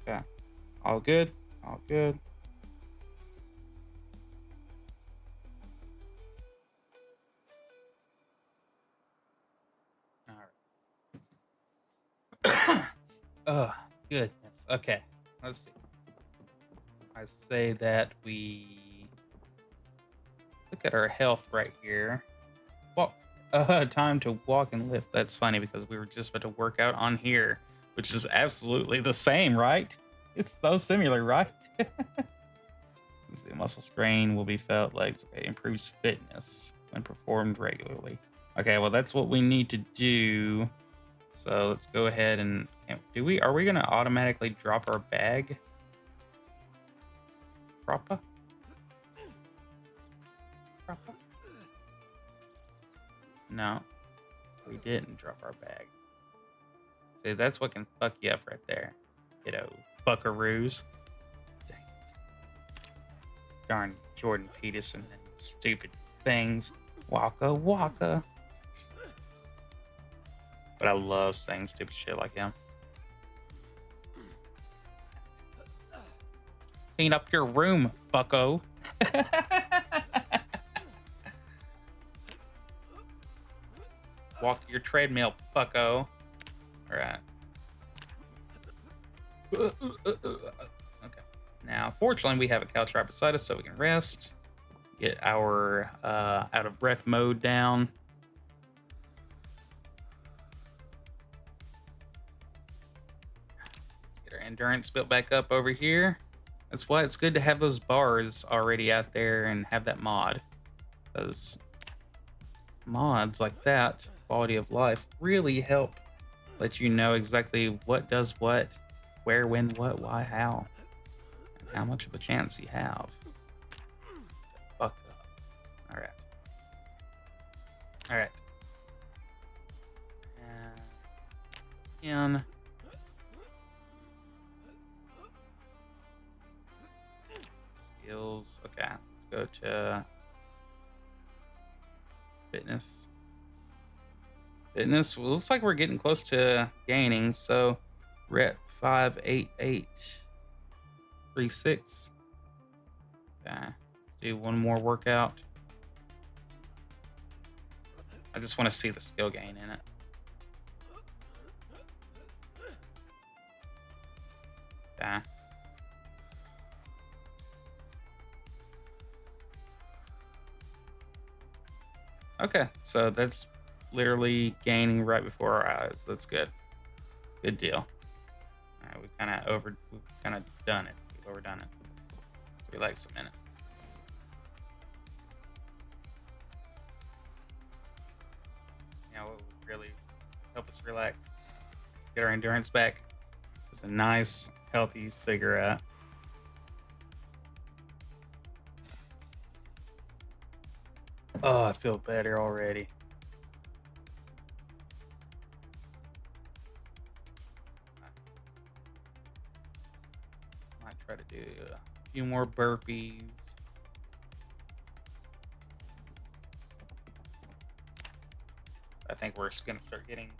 B: Okay. All good? All good. All right. Oh, goodness. Okay. Let's see. I say that we look at our health right here. Well, time to walk and lift. That's funny because we were just about to work out on here, which is absolutely the same, right? It's so similar, right? Let's see. Muscle strain will be felt. Legs. Okay. Improves fitness when performed regularly. Okay. Well, that's what we need to do. So let's go ahead and are we going to automatically drop our bag? Proper? Proper? No, we didn't drop our bag. See, that's what can fuck you up right there. Kiddo buckaroos. Dang it. Darn Jordan Peterson and stupid things. Waka waka. But I love saying stupid shit like him. Clean up your room, bucko. Walk your treadmill, bucko. All right. Okay. Now, fortunately, we have a couch right beside us, so we can rest. Get our out of breath mode down. Get our endurance built back up over here. That's why it's good to have those bars already out there and have that mod. Because mods like that, quality of life, really help let you know exactly what does what, where, when, what, why, how, and how much of a chance you have to fuck up. All right. All right. And fitness. Okay, let's go to fitness. Fitness. Well, looks like we're getting close to gaining. So rep 58836. Okay, let's do one more workout. I just want to see the skill gain in it. Okay. Okay, so that's literally gaining right before our eyes. That's good. Good deal. All right, we've kind of done it. We've overdone it. Relax a minute. You know, what would really help us relax, get our endurance back. It's a nice, healthy cigarette. Oh, I feel better already. Might try to do a few more burpees. I think we're just gonna start getting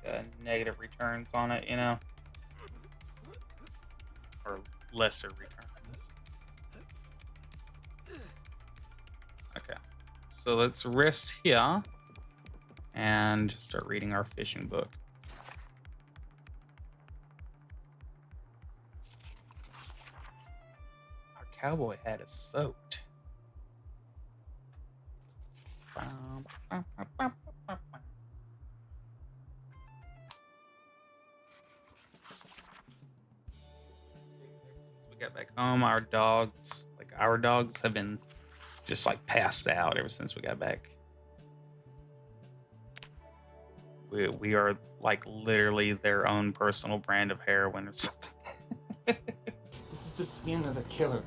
B: negative returns on it, you know, or lesser returns. Okay, so let's rest here and start reading our fishing book. Our cowboy hat is soaked. We got back home, our dogs have been just like passed out ever since we got back. We are like literally their own personal brand of heroin or something.
C: This is the skin of the killer.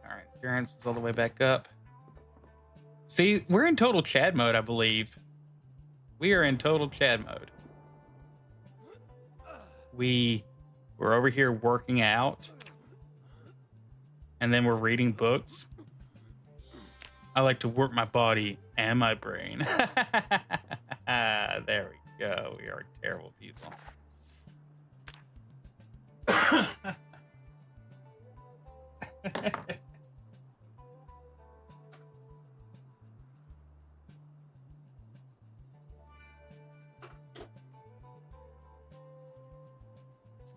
B: All right, endurance is all the way back up. See, we're in total Chad mode, I believe. We are in total Chad mode. We're over here working out, and then we're reading books. I like to work my body and my brain. There we go. We are terrible people.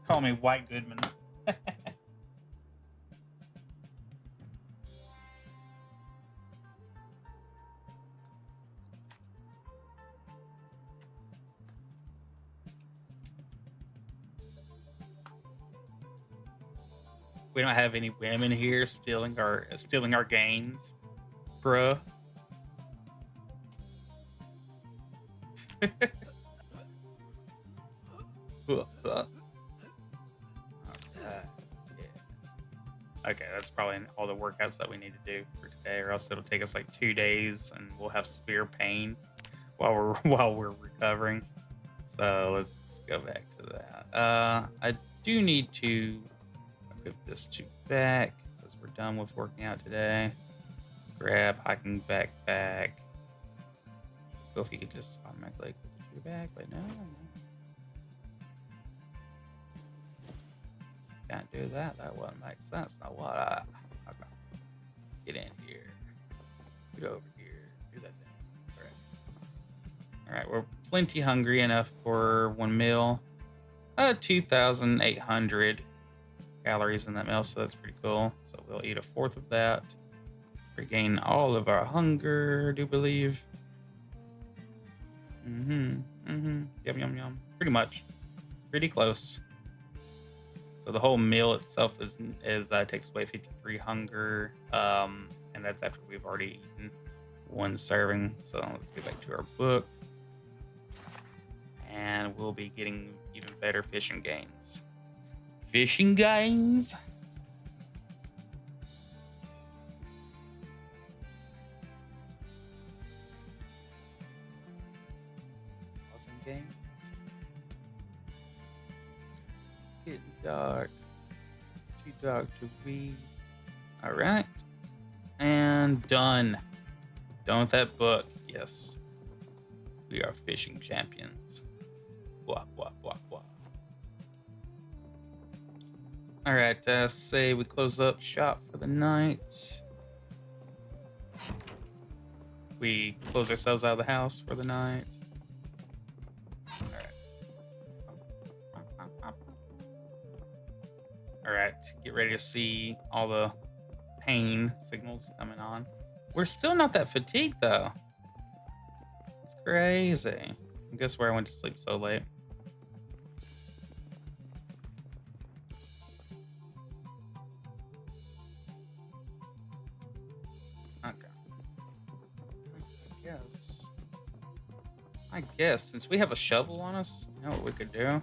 B: Call me White Goodman. We don't have any women here stealing our gains, bruh. Okay, that's probably all the workouts that we need to do for today, or else it'll take us like 2 days, and we'll have severe pain while we're recovering. So let's go back to that. I do need to equip this to back because we're done with working out today. Grab hiking backpack. Go if you could just automatically equip your back, but no. Can't do that. That wouldn't make sense. Now what? Okay. Get in here. Get over here. Do that thing. All right. We're plenty hungry enough for one meal. 2,800 calories in that meal, so that's pretty cool. So we'll eat a fourth of that. Regain all of our hunger, I do believe. Yum, yum, yum. Pretty much. Pretty close. So the whole meal itself takes away 53 hunger, and that's after we've already eaten one serving. So let's get back to our book, and we'll be getting even better fishing gains. Fishing gains. Awesome games. Getting dark. 2 Dr. Reed. All right. And done. Done with that book. Yes. We are fishing champions. Blah, blah, blah, blah. All right. Say we close up shop for the night. We close ourselves out of the house for the night. All right, get ready to see all the pain signals coming on. We're still not that fatigued though. It's crazy. I guess where I went to sleep so late. Okay. I guess since we have a shovel on us, you know what we could do?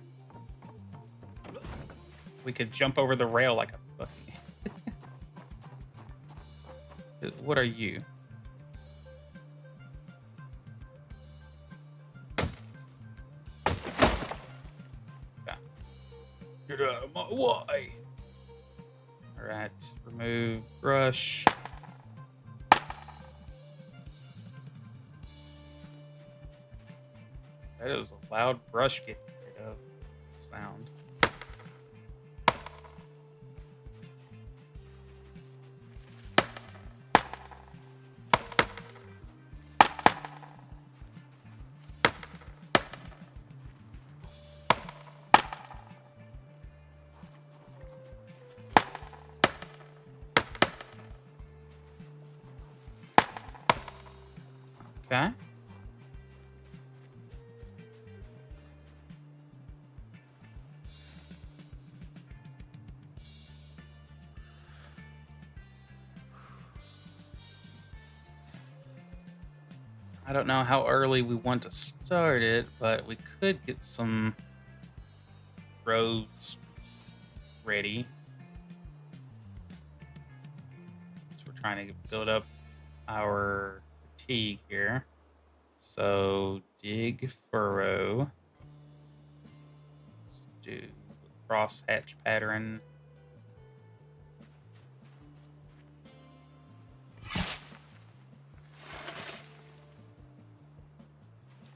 B: We could jump over the rail like a fucking. What are you? Okay. Get out of my way. All right. Remove brush. That is a loud brush getting rid of sound. Okay. I don't know how early we want to start it, but we could get some roads ready. So we're trying to build up our fatigue here. So dig furrow. Let's do crosshatch pattern.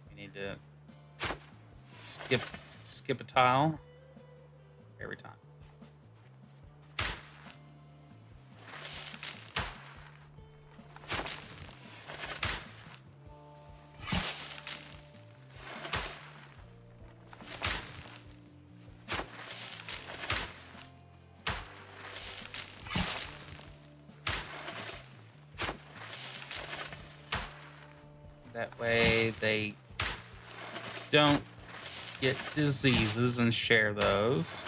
B: We need to skip a tile every time. That way they don't get diseases and share those.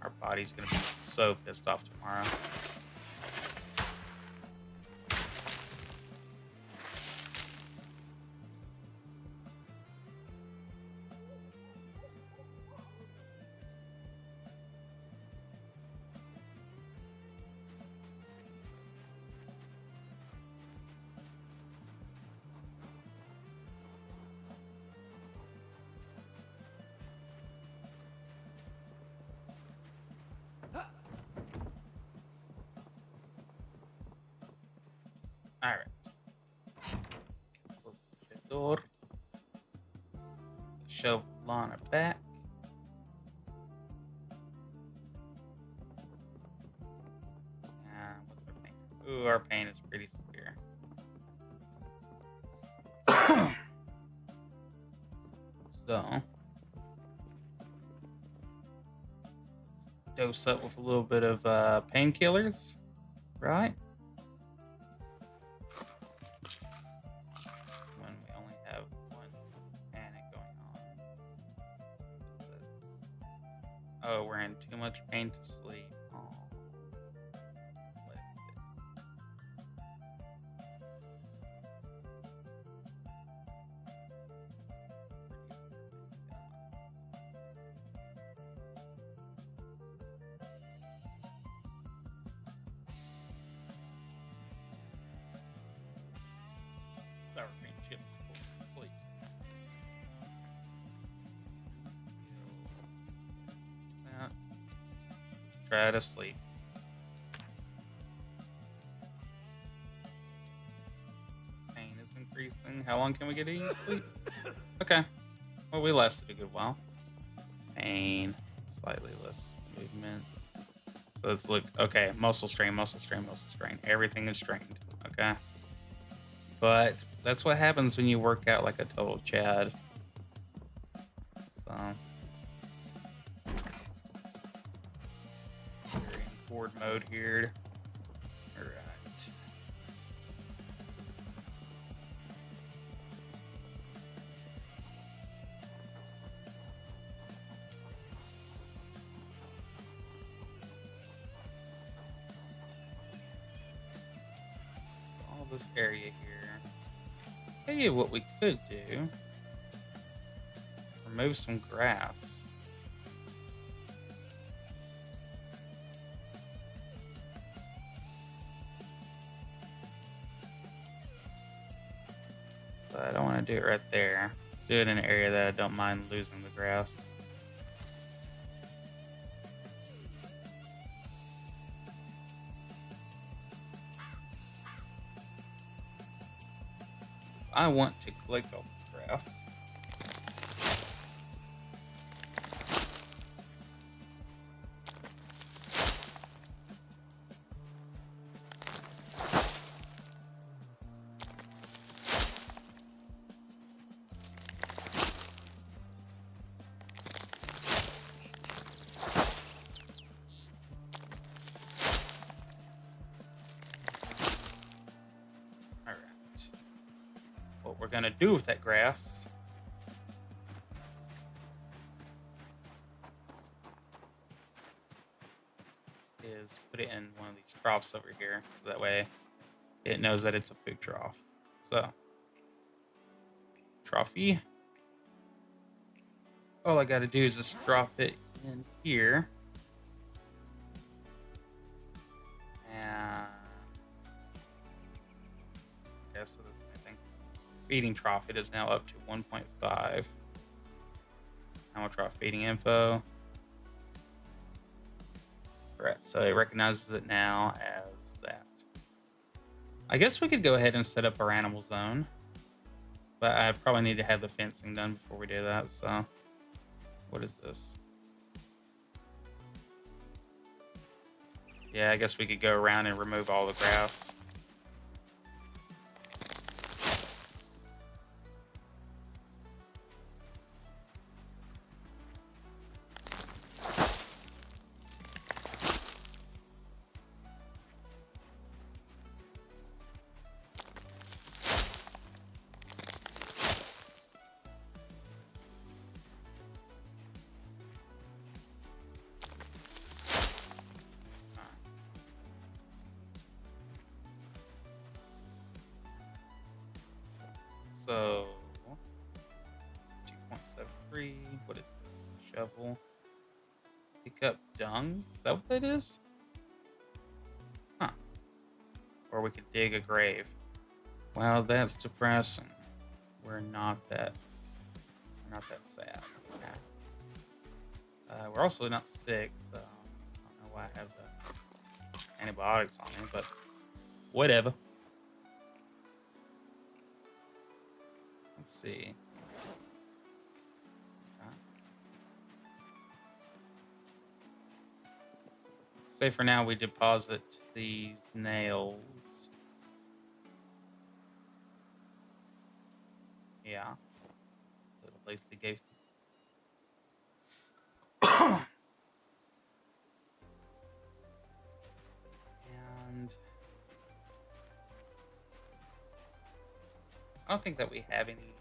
B: Our body's gonna be so pissed off tomorrow. All right. Close the door. Shovel on our back. What's our pain? Ooh, our pain is pretty severe. So, dose up with a little bit of painkillers, right? When we only have one panic going on. Oh, we're in too much pain to sleep. Oh. sour cream chips. Sleep. That. Try to sleep. Pain is increasing. How long can we get to eat sleep? Okay. Well, we lasted a good while. Pain. Slightly less movement. So let's look. Okay. Muscle strain, muscle strain, muscle strain. Everything is strained. Okay. But that's what happens when you work out like a total Chad. So. We're in forward mode here. Alright. All this area here. Tell you what we could do. Remove some grass. But I don't want to do it right there. Do it in an area that I don't mind losing the grass. I want to collect all this grass. What we're gonna do with that grass is put it in one of these troughs over here, so that way it knows that it's a food trough. So, trophy. All I gotta do is just drop it in here. And yeah, so I think feeding trough, it is now up to 1.5. Now we'll try feeding info. Right, so it recognizes it now as that. I guess we could go ahead and set up our animal zone, but I probably need to have the fencing done before we do that. So, what is this? Yeah, I guess we could go around and remove all the grass. So, 2.73. What is this? Shovel. Pick up dung? Is that what that is? Huh. Or we could dig a grave. Well, that's depressing. We're not that sad. Okay. We're also not sick, so I don't know why I have the antibiotics on me, but whatever. Let's see. Say for now we deposit these nails. Yeah. At least they gave. And I don't think that we have any.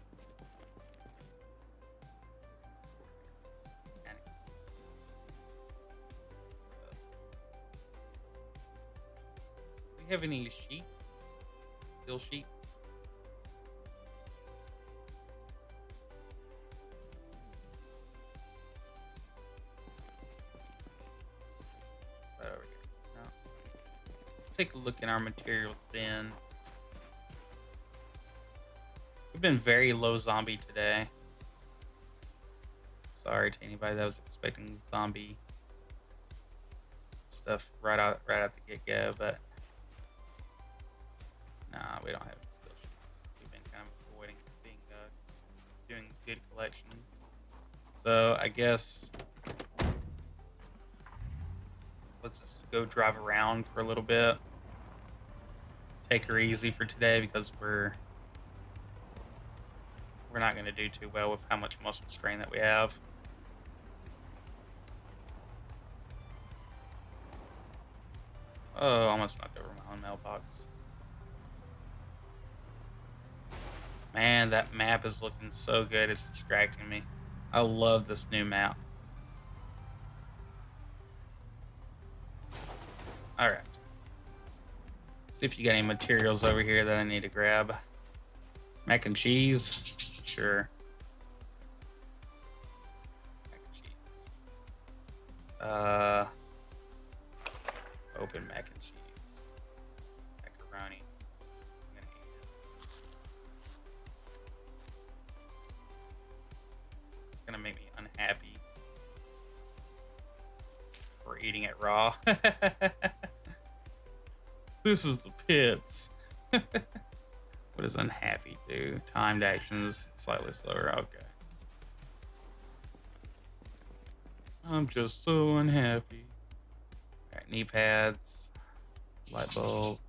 B: Do we have any sheep? Still sheep? Right over here. No. Take a look in our materials then. We've been very low zombie today. Sorry to anybody that was expecting zombie stuff right out the get go, but nah, we don't have any skill sheets. We've been kind of avoiding being doing good collections. So I guess let's just go drive around for a little bit. Take her easy for today because we're not going to do too well with how much muscle strain that we have. Oh, almost knocked over my own mailbox. Man, that map is looking so good. It's distracting me. I love this new map. All right. See if you got any materials over here that I need to grab. Mac and cheese. Sure. Mac and cheese. Open mac and cheese. Macaroni. I'm gonna eat it. It's gonna make me unhappy for eating it raw. This is the pits. What does unhappy do? Timed actions slightly slower. Okay. I'm just so unhappy. Alright, knee pads, light bulb.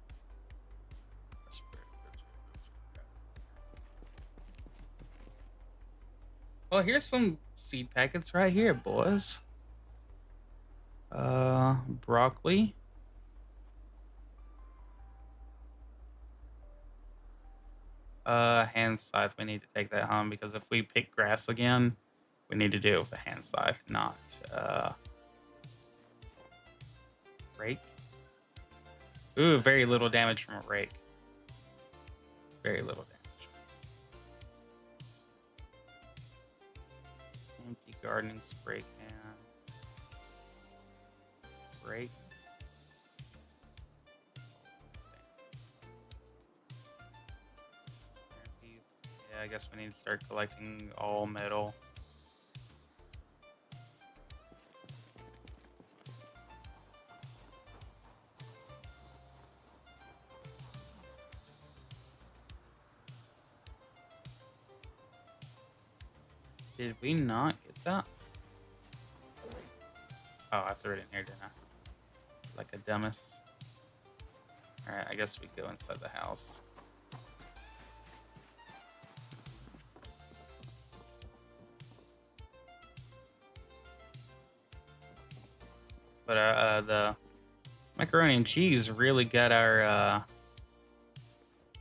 B: Well, here's some seed packets right here, boys. Broccoli. Hand scythe. We need to take that home because if we pick grass again, we need to do it with a hand scythe, not rake. Ooh, very little damage from a rake. Very little damage. Empty gardening spray can. Rakes. Yeah, I guess we need to start collecting all metal. Did we not get that? Oh, I threw it in here, didn't I? Like a dumbass. Alright, I guess we go inside the house. But the macaroni and cheese really got our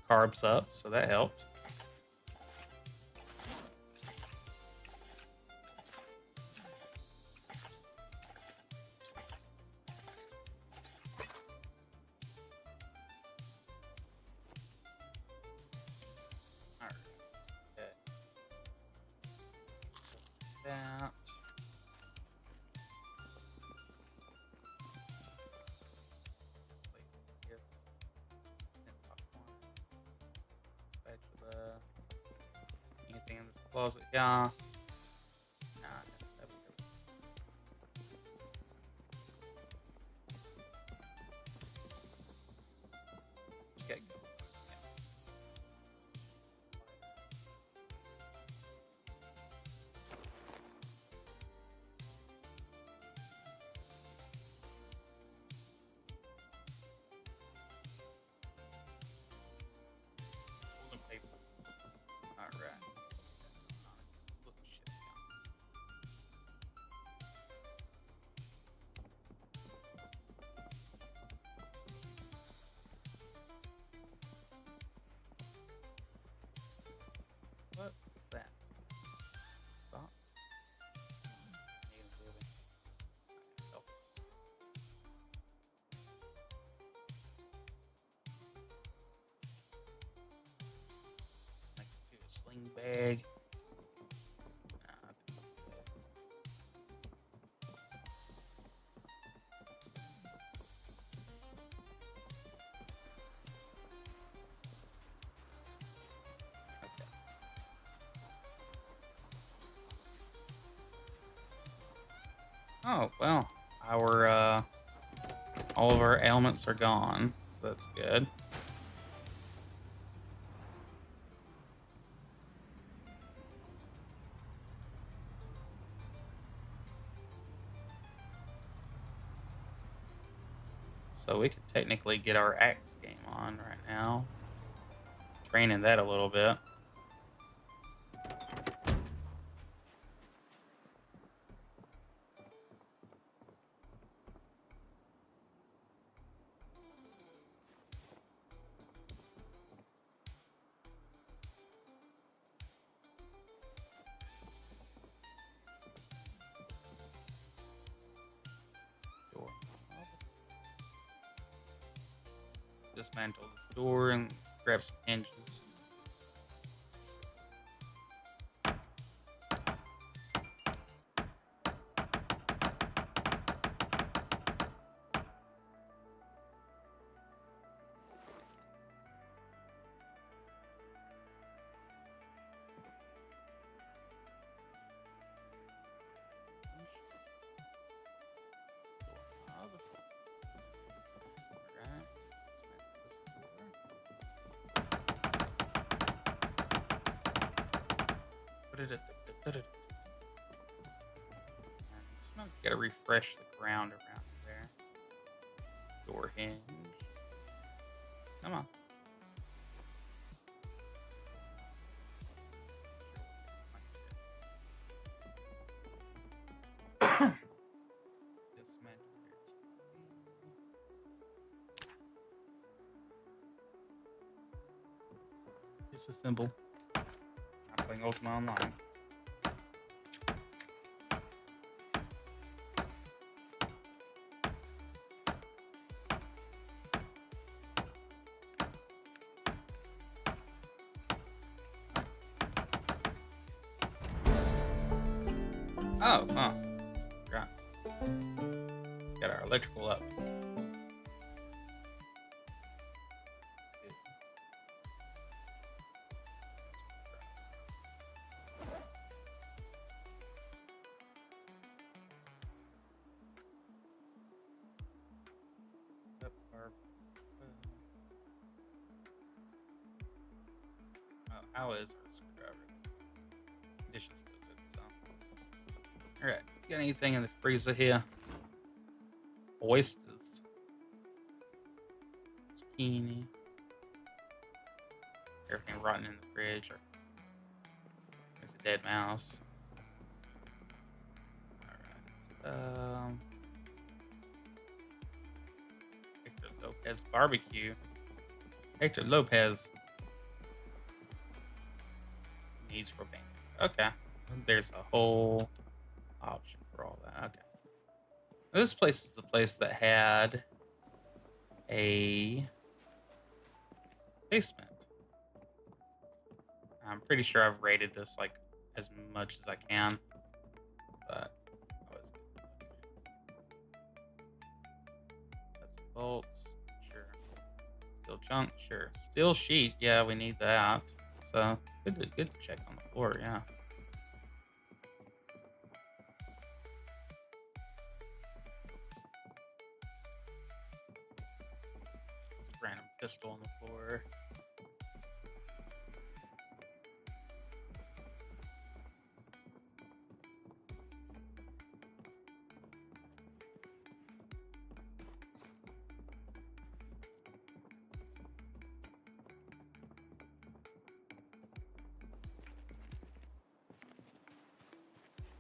B: carbs up, so that helped. Alright. Okay. That. Spatula. Anything in this closet? Yeah. Nah. Okay. Golden papers. All right. Look shit. What's that? Socks? Need them really. Help us. Like do a sling bag. Nah, I think I'm good. Okay. Oh, well, our all of our ailments are gone, so that's good. So we could technically get our axe game on right now. Training that a little bit. Door. Dismantle this door and grab some hinges. Gotta refresh the ground around there. Door hinge. Come on. Disassemble. I'm playing Ultima Online. Oh, huh. Forgot. Got our electrical up. Yep, how is our screwdriver? Dishes look good, so. Alright, got anything in the freezer here? Oysters. Zucchini. Everything rotten in the fridge. Or there's a dead mouse. Alright. Hector Lopez barbecue. Hector Lopez needs for bank. Okay. There's a whole option for all that. Okay. This place is the place that had a basement. I'm pretty sure I've rated this like as much as I can, but that's bolts, sure. Steel junk, sure. Steel sheet, yeah, we need that. So good to check on the floor, yeah. Random pistol on the floor.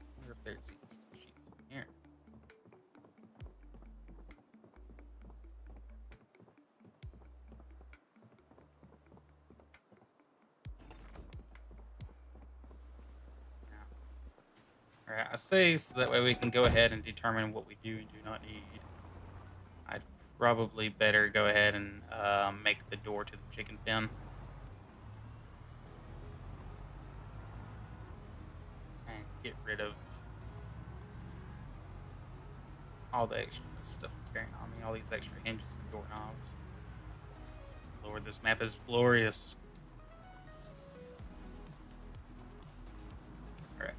B: I wonder if there's these sheets in here. Alright, I say so that way we can go ahead and determine what we do and do not need. I'd probably better go ahead and make the door to the chicken pen. And get rid of all the extra stuff I'm carrying on me, all these extra hinges and doorknobs. Lord, this map is glorious. Alright.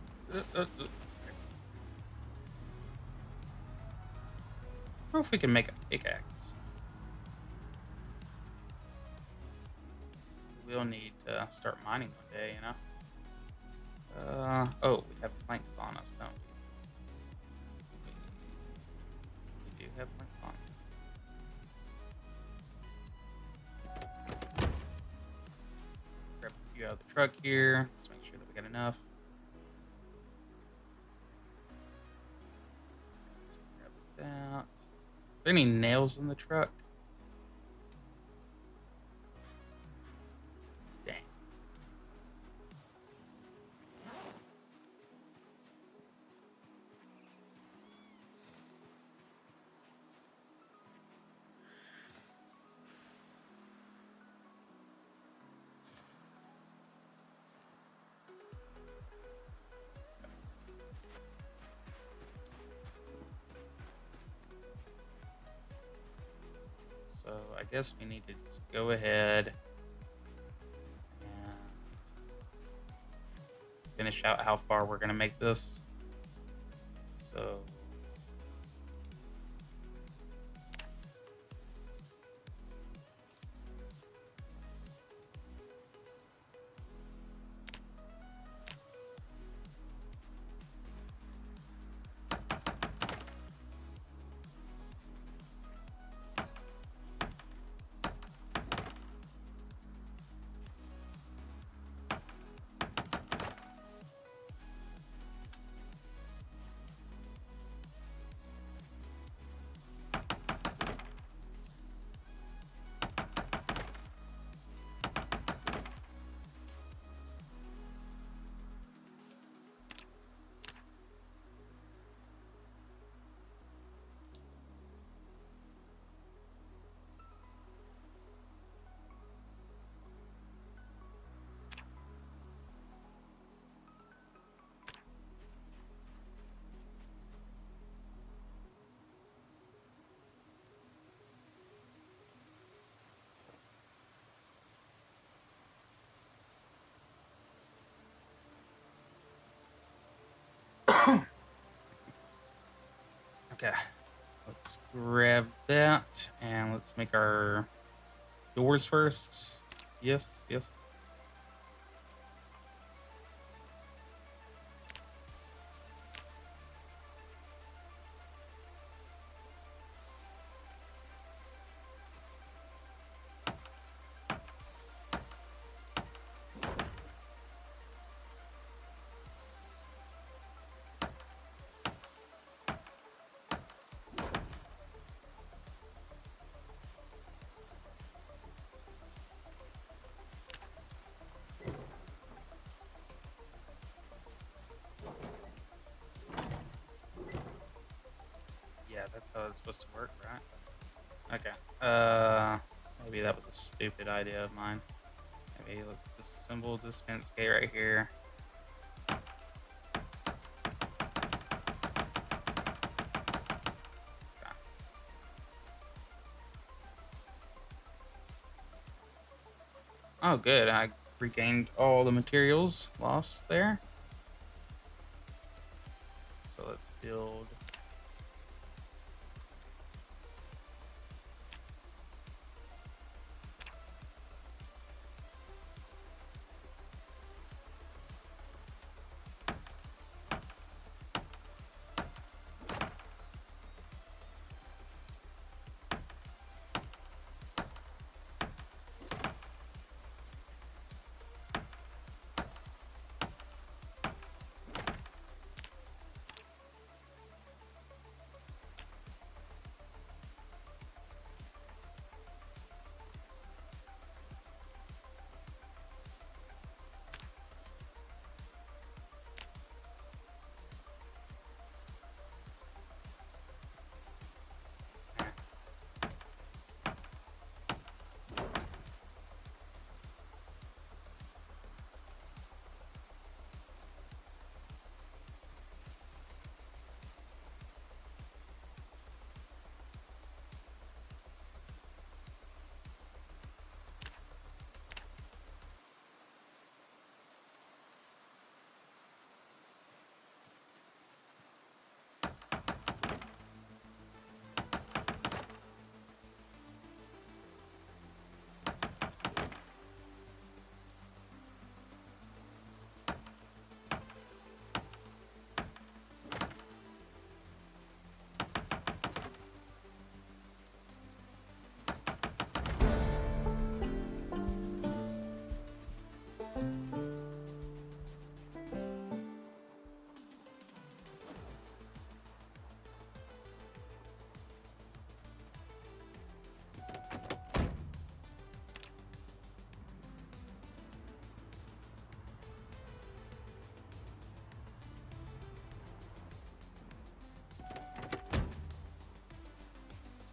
B: Or if we can make a pickaxe. We'll need to start mining one day, you know? Oh, we have planks on us, don't we? We do have planks on us. Grab a few out of the truck here. Just make sure that we got enough. Grab that. Are there any nails in the truck? Dang. So I guess we need to just go ahead and finish out how far we're gonna make this. So okay, let's grab that and let's make our doors first. Yes, yes. Yeah, that's how it's supposed to work, right? Okay. Maybe that was a stupid idea of mine. Maybe let's disassemble this fence gate right here. Okay. Oh, good. I regained all the materials lost there. So let's build.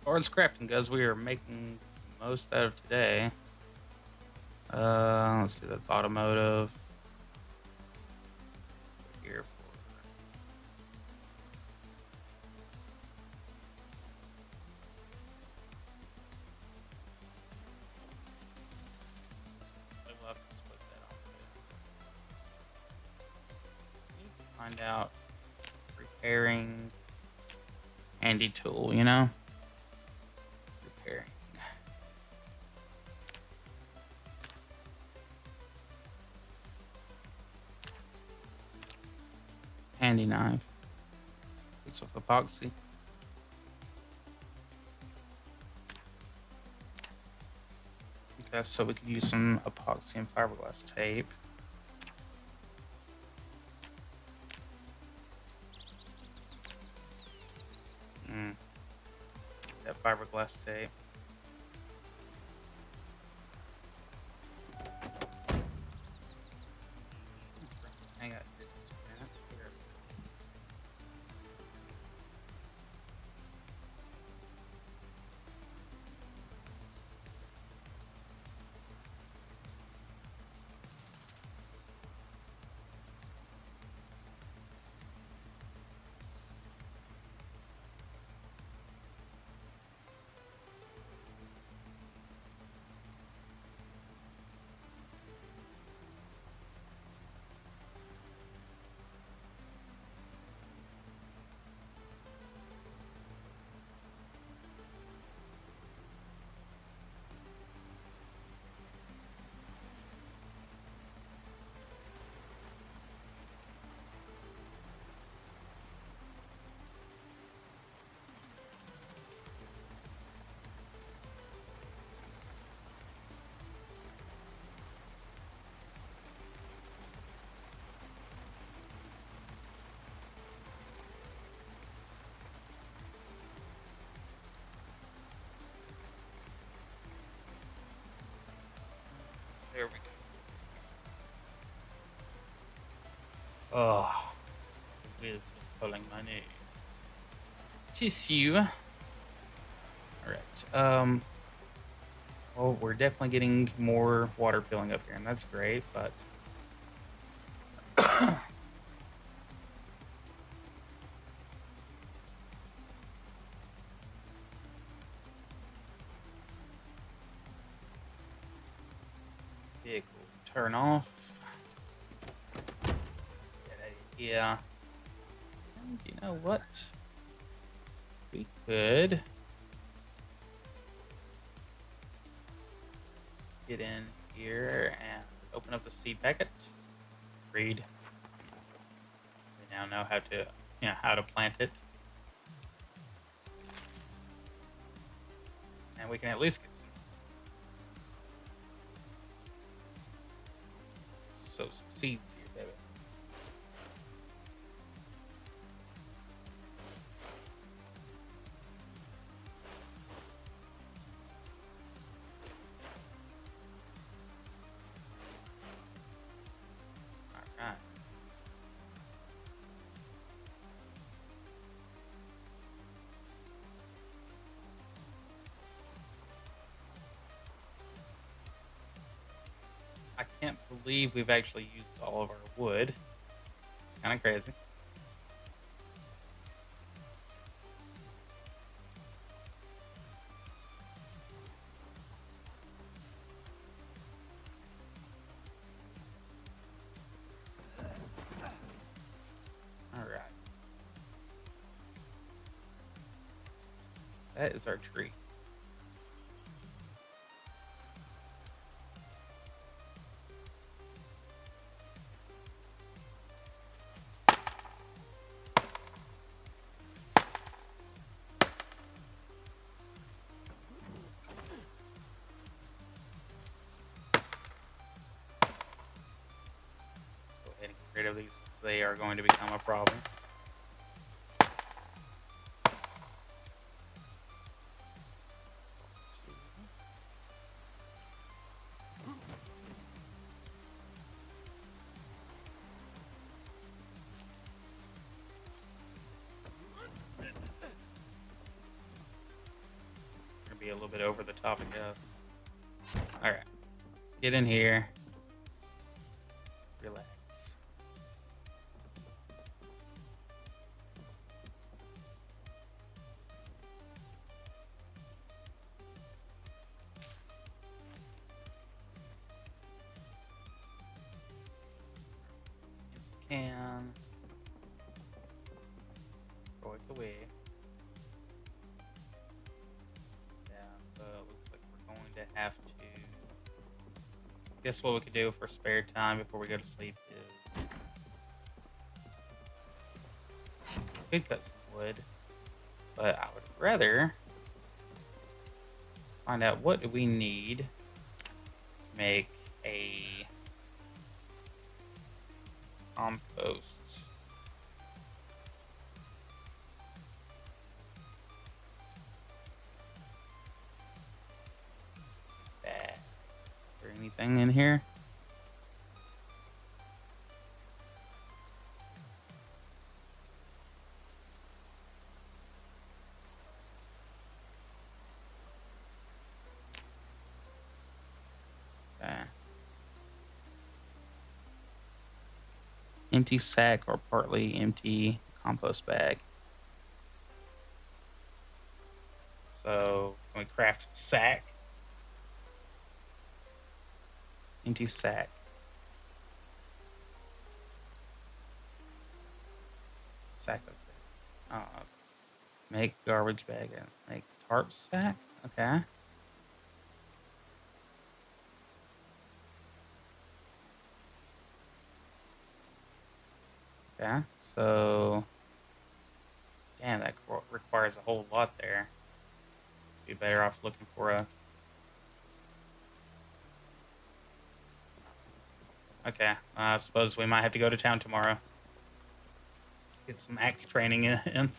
B: Towards crafting goods, we are making most out of today. Let's see, that's automotive. Here for we'll have to split that off. We need to find out repairing handy tool, you know? Repairing. Handy knife. Piece of epoxy. Okay, so we could use some epoxy and fiberglass tape. That fiberglass tape. Hang on. There we go. Oh, this was pulling money. Tissue. All right. Well, we're definitely getting more water filling up here, and that's great. But vehicle turn off. Get out of here. And you know what? We could get in here and open up the seed packet. Read. We now know how to plant it. And we can at least get some seeds here, baby. All right. I can't believe we've actually used all of our wood. It's kind of crazy. All right. That is our tree. And get rid of these, they are going to become a problem. be a little bit over the top, I guess. All right, let's get in here. Relax. Can throw it away. Yeah, so it looks like we're going to have to. Guess what we could do for spare time before we go to sleep is we could cut some wood, but I would rather find out what do we need to make a compost. Bag. Is there anything in here? Okay. Empty sack or partly empty compost bag. So can we craft sack? Empty sack. Sack of make garbage bag and make tarp sack. Okay. Okay. So damn, that requires a whole lot there. Be better off looking for a. Okay. I suppose we might have to go to town tomorrow. Get some axe training in.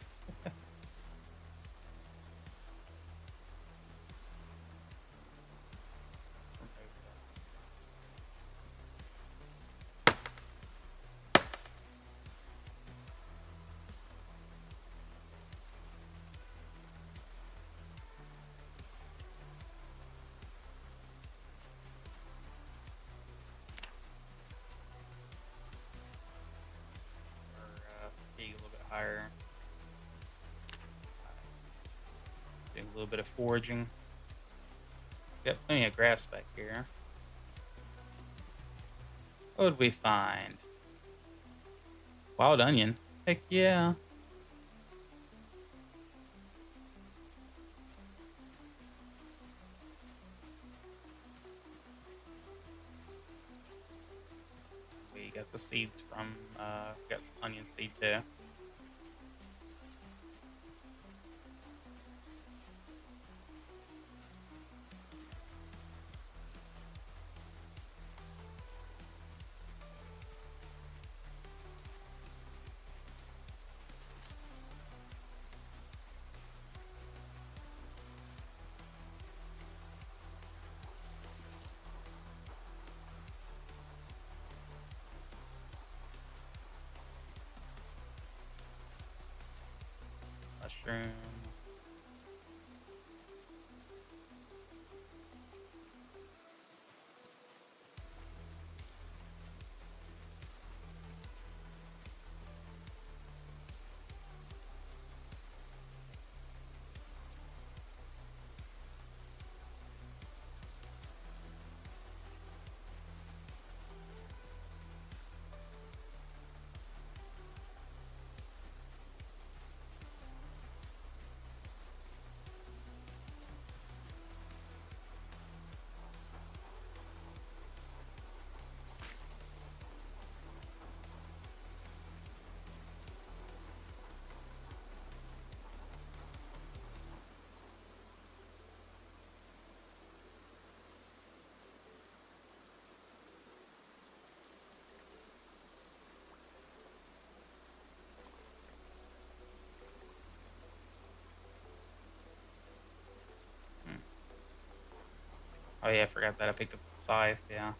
B: Fatigue a little bit higher. Doing a little bit of foraging. Got plenty of grass back here. What would we find? Wild onion. Heck yeah. We got the seeds from, got some onion seed too. Mushroom. Oh yeah, I forgot that I picked up the scythe, yeah.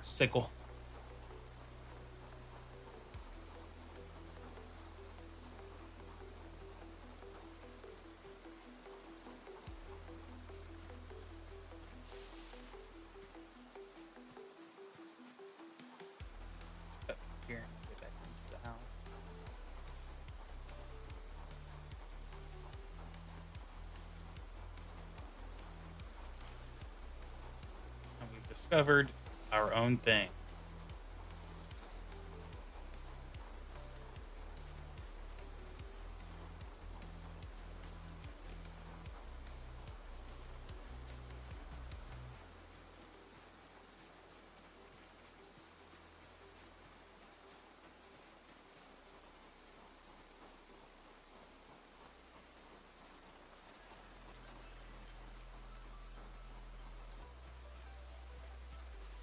B: Sickle. discovered our own thing.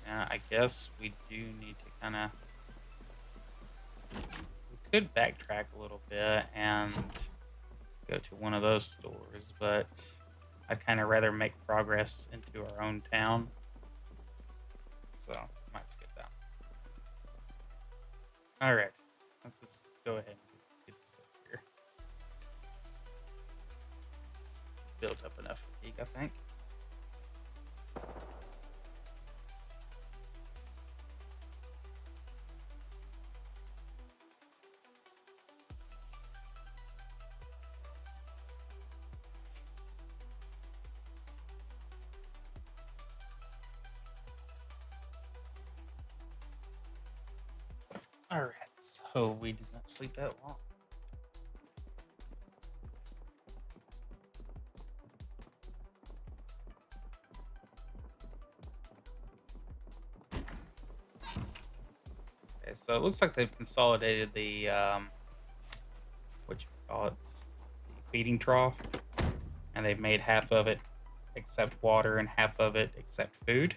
B: Now, I guess we do need to kind of. We could backtrack a little bit and go to one of those stores, but I'd kind of rather make progress into our own town. So, might skip that. All right, let's just go ahead and get this up here. Built up enough fatigue, I think. All right, so we did not sleep that long. Okay, so it looks like they've consolidated the what you call it, the feeding trough, and they've made half of it except water and half of it except food.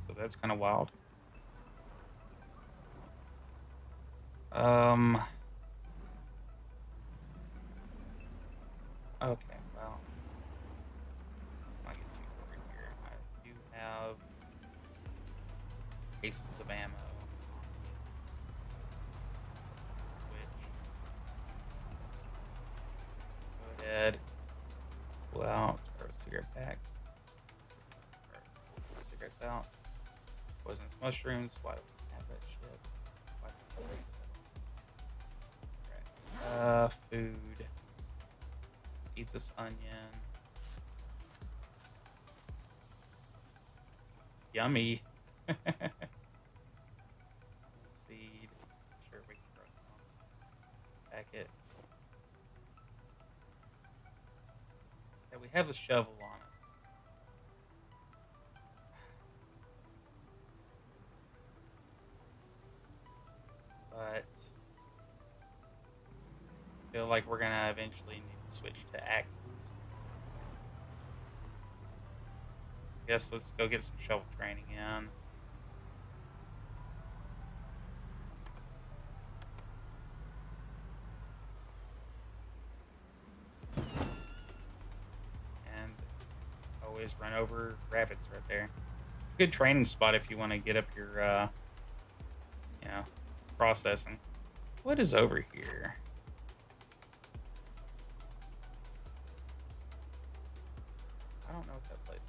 B: So that's kind of wild. Okay, well, I'll get too worried here. I do have cases of ammo. Switch. Go ahead. Pull out our cigarette pack. Or cigarettes out. Poisonous mushrooms. Why do we have that shit? Why do we have that? Alright. Food. Let's eat this onion. Yummy. Seed. Sure, we can grow some. Packet. Yeah, we have a shovel on us. But I feel like we're gonna eventually need to switch to axes. Guess let's go get some shovel training in. And always run over rabbits right there. It's a good training spot if you want to get up your, you know, processing. What is over here? I don't know what that place is.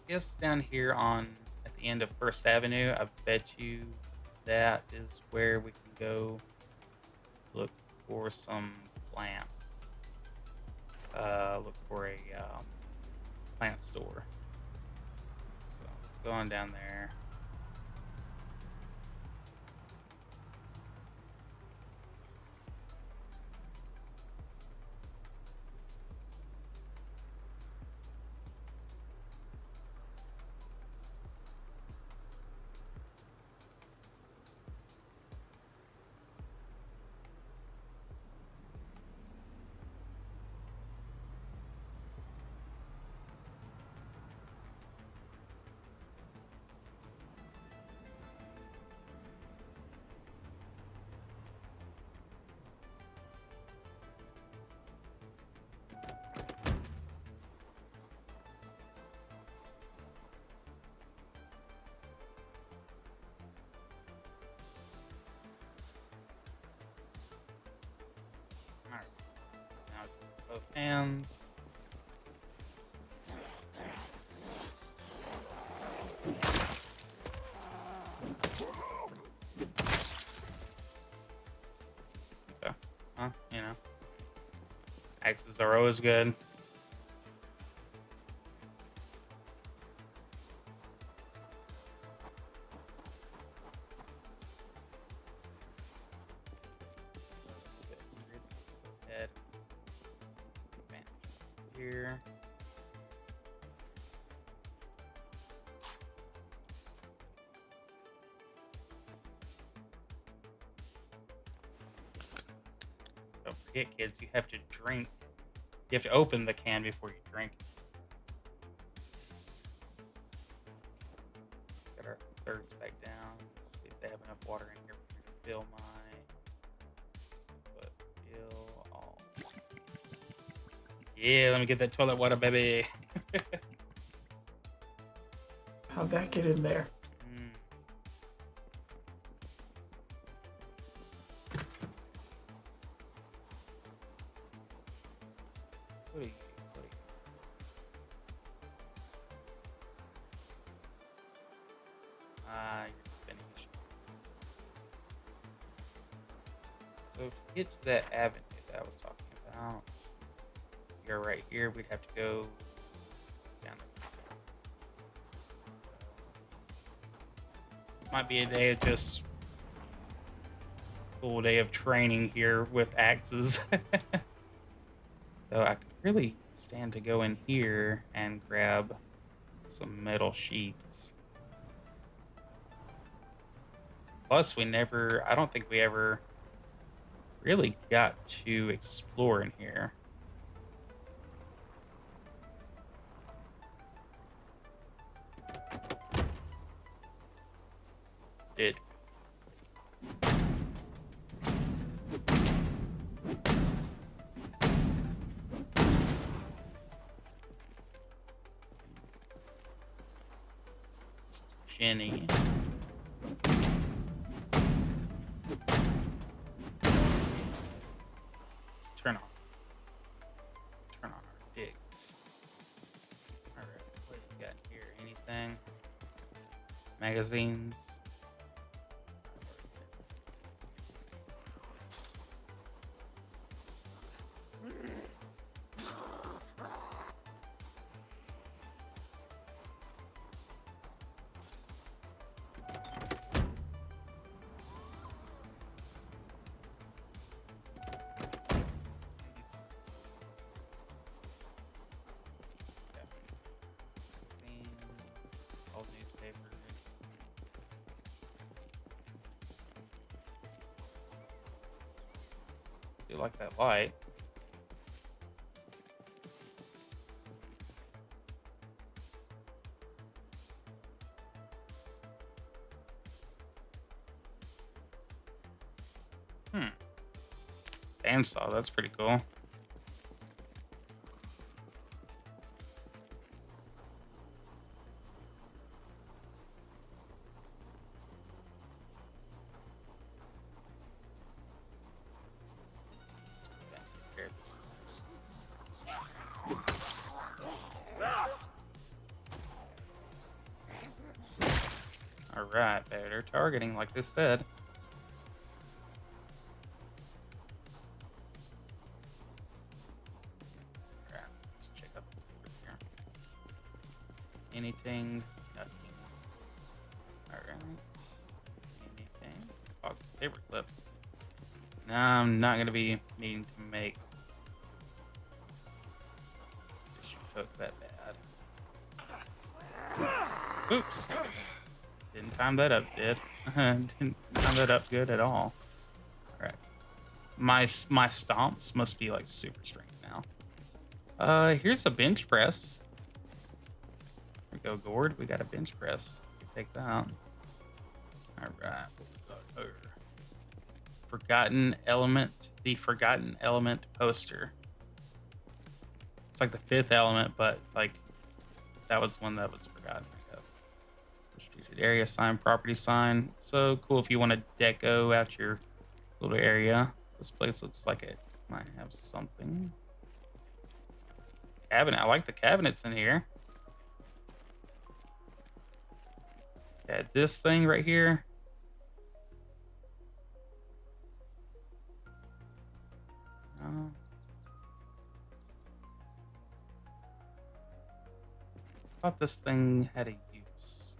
B: I guess down here on at the end of First Avenue, I bet you that is where we can go look for some plants. Look for a plant store. So let's go on down there. Alright. Now both hands. Axes are always good. Head. Here. Don't forget, kids, you have to drink. You have to open the can before you drink. Got our thirds back down. See if they have enough water in here for me to fill my. But fill all. Yeah, let me get that toilet water, baby.
C: How'd that get in there? You're finished. So to get to that avenue that I was talking about, you're right here. We'd have to go down there. Might be a day of just full day of training here with axes. So I could really stand to go in here and grab some metal sheets. Plus, I don't think we ever really got to explore in here. Did. Jenny. Turn on our digs. All right, what do you got here? Anything? Magazines. Old newspapers. Do like that light. Bandsaw, that's pretty cool. Alright, better targeting, like they said. Alright, let's check up over here. Anything? Nothing. Alright. Anything? Box of paper clips. No, I'm not gonna be needing to make dish cook that bad. Oops. Didn't time that up, did? Didn't time that up good at all. Alright. My stomps must be like super strength now. Here's a bench press. There we go, Gord. We got a bench press. Take that. Alright. Forgotten element. The forgotten element poster. It's like the fifth element, but it's like that was one that was forgotten, I guess. Restricted area sign, property sign. So cool if you want to deco out your little area. This place looks like it might have something. Cabinet. I like the cabinets in here. Yeah, this thing right here.
B: thought this thing had a use.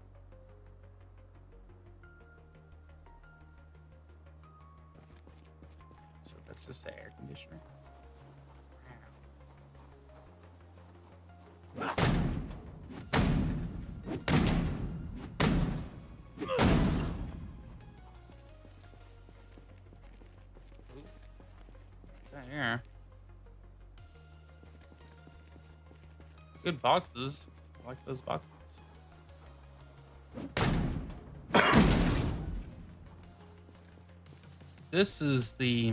B: So that's just the air conditioner. Here. Good boxes. I like those boxes. This is the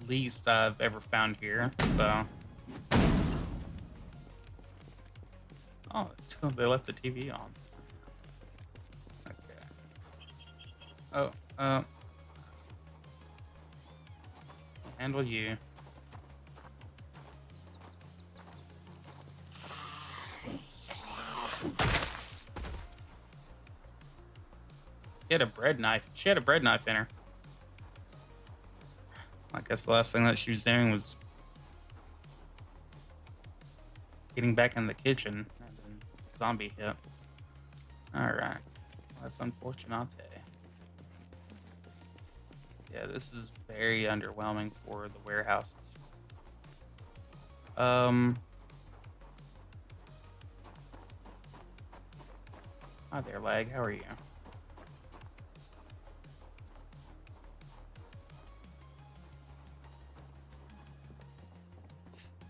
B: least I've ever found here, so. Oh, they left the TV on. Okay. Oh, handle you. She had a bread knife. She had a bread knife in her. I guess the last thing that she was doing was getting back in the kitchen, and then zombie hit. Alright. Well, that's unfortunate. Yeah, this is very underwhelming for the warehouses. Hi there, lag. How are you?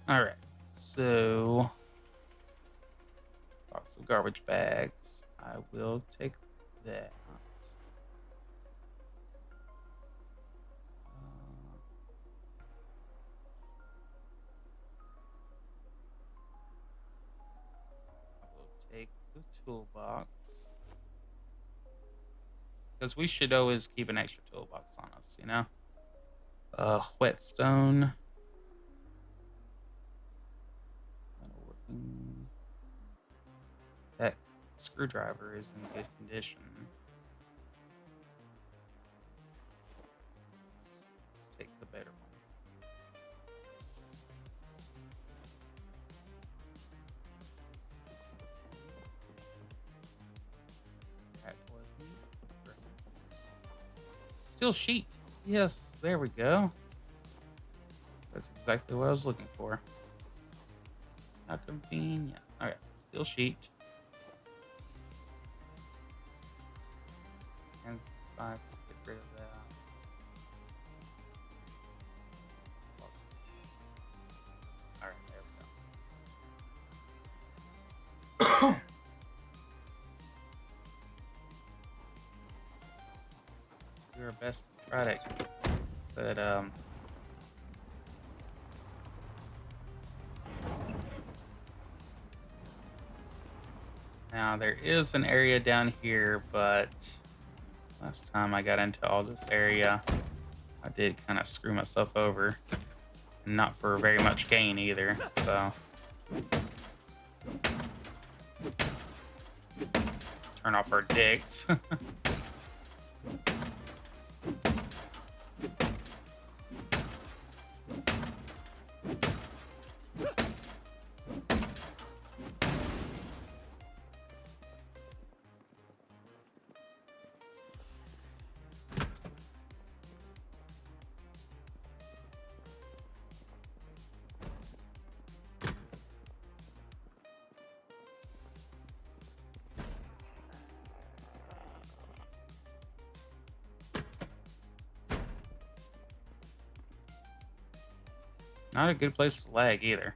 B: All right, so box of garbage bags. I will take that. I will take the toolbox because we should always keep an extra toolbox on us, you know. Whetstone. That screwdriver is in good condition. Let's take the better one. That was neat. Steel sheet. Yes, there we go. That's exactly what I was looking for. How convenient. Alright, steel sheet. And 5, let's get rid of that. Alright, there we go. Do our best to try to set now there is an area down here, but last time I got into all this area, I did kind of screw myself over. Not for very much gain either, so. Turn off our dicks. Not a good place to lag either.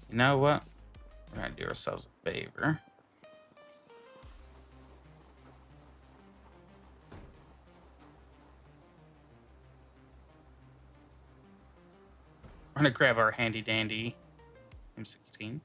B: You know what? We're gonna do ourselves a favor. We're gonna grab our handy dandy M16.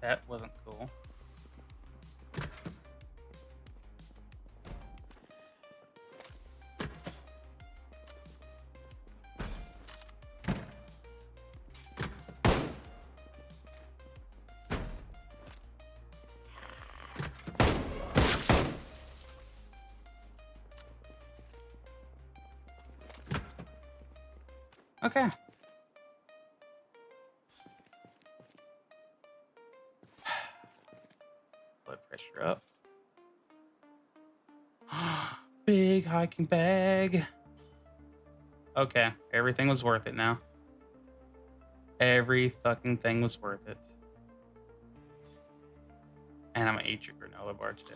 C: That wasn't cool. Okay. Blood pressure up. Big hiking bag. Okay, everything was worth it now. Every fucking thing was worth it. And I'm gonna eat your granola bar too.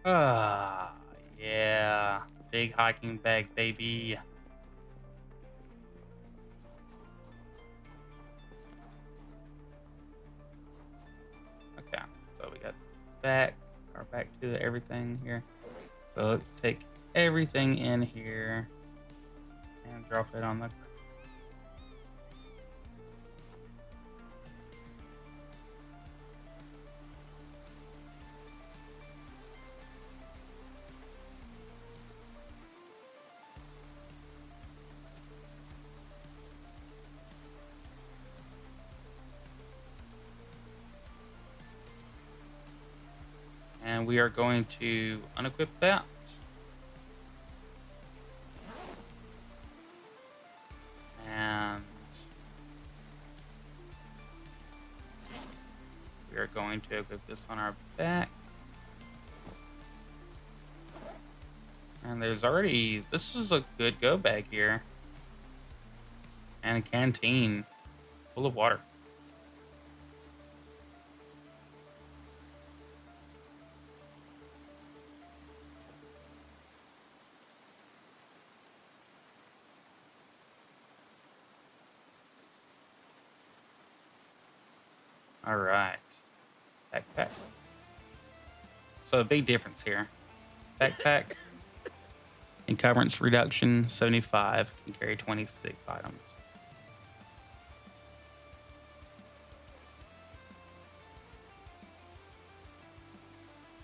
C: Ah, yeah. Big hiking bag, baby. Okay, so we got back to everything here. So let's take everything in here and drop it on the. And we are going to unequip that. And we are going to equip this on our back. And there's already, this is a good go bag here. And a canteen full of water. All right. Backpack. So a big difference here. Backpack. Encumbrance reduction 75 can carry 26 items.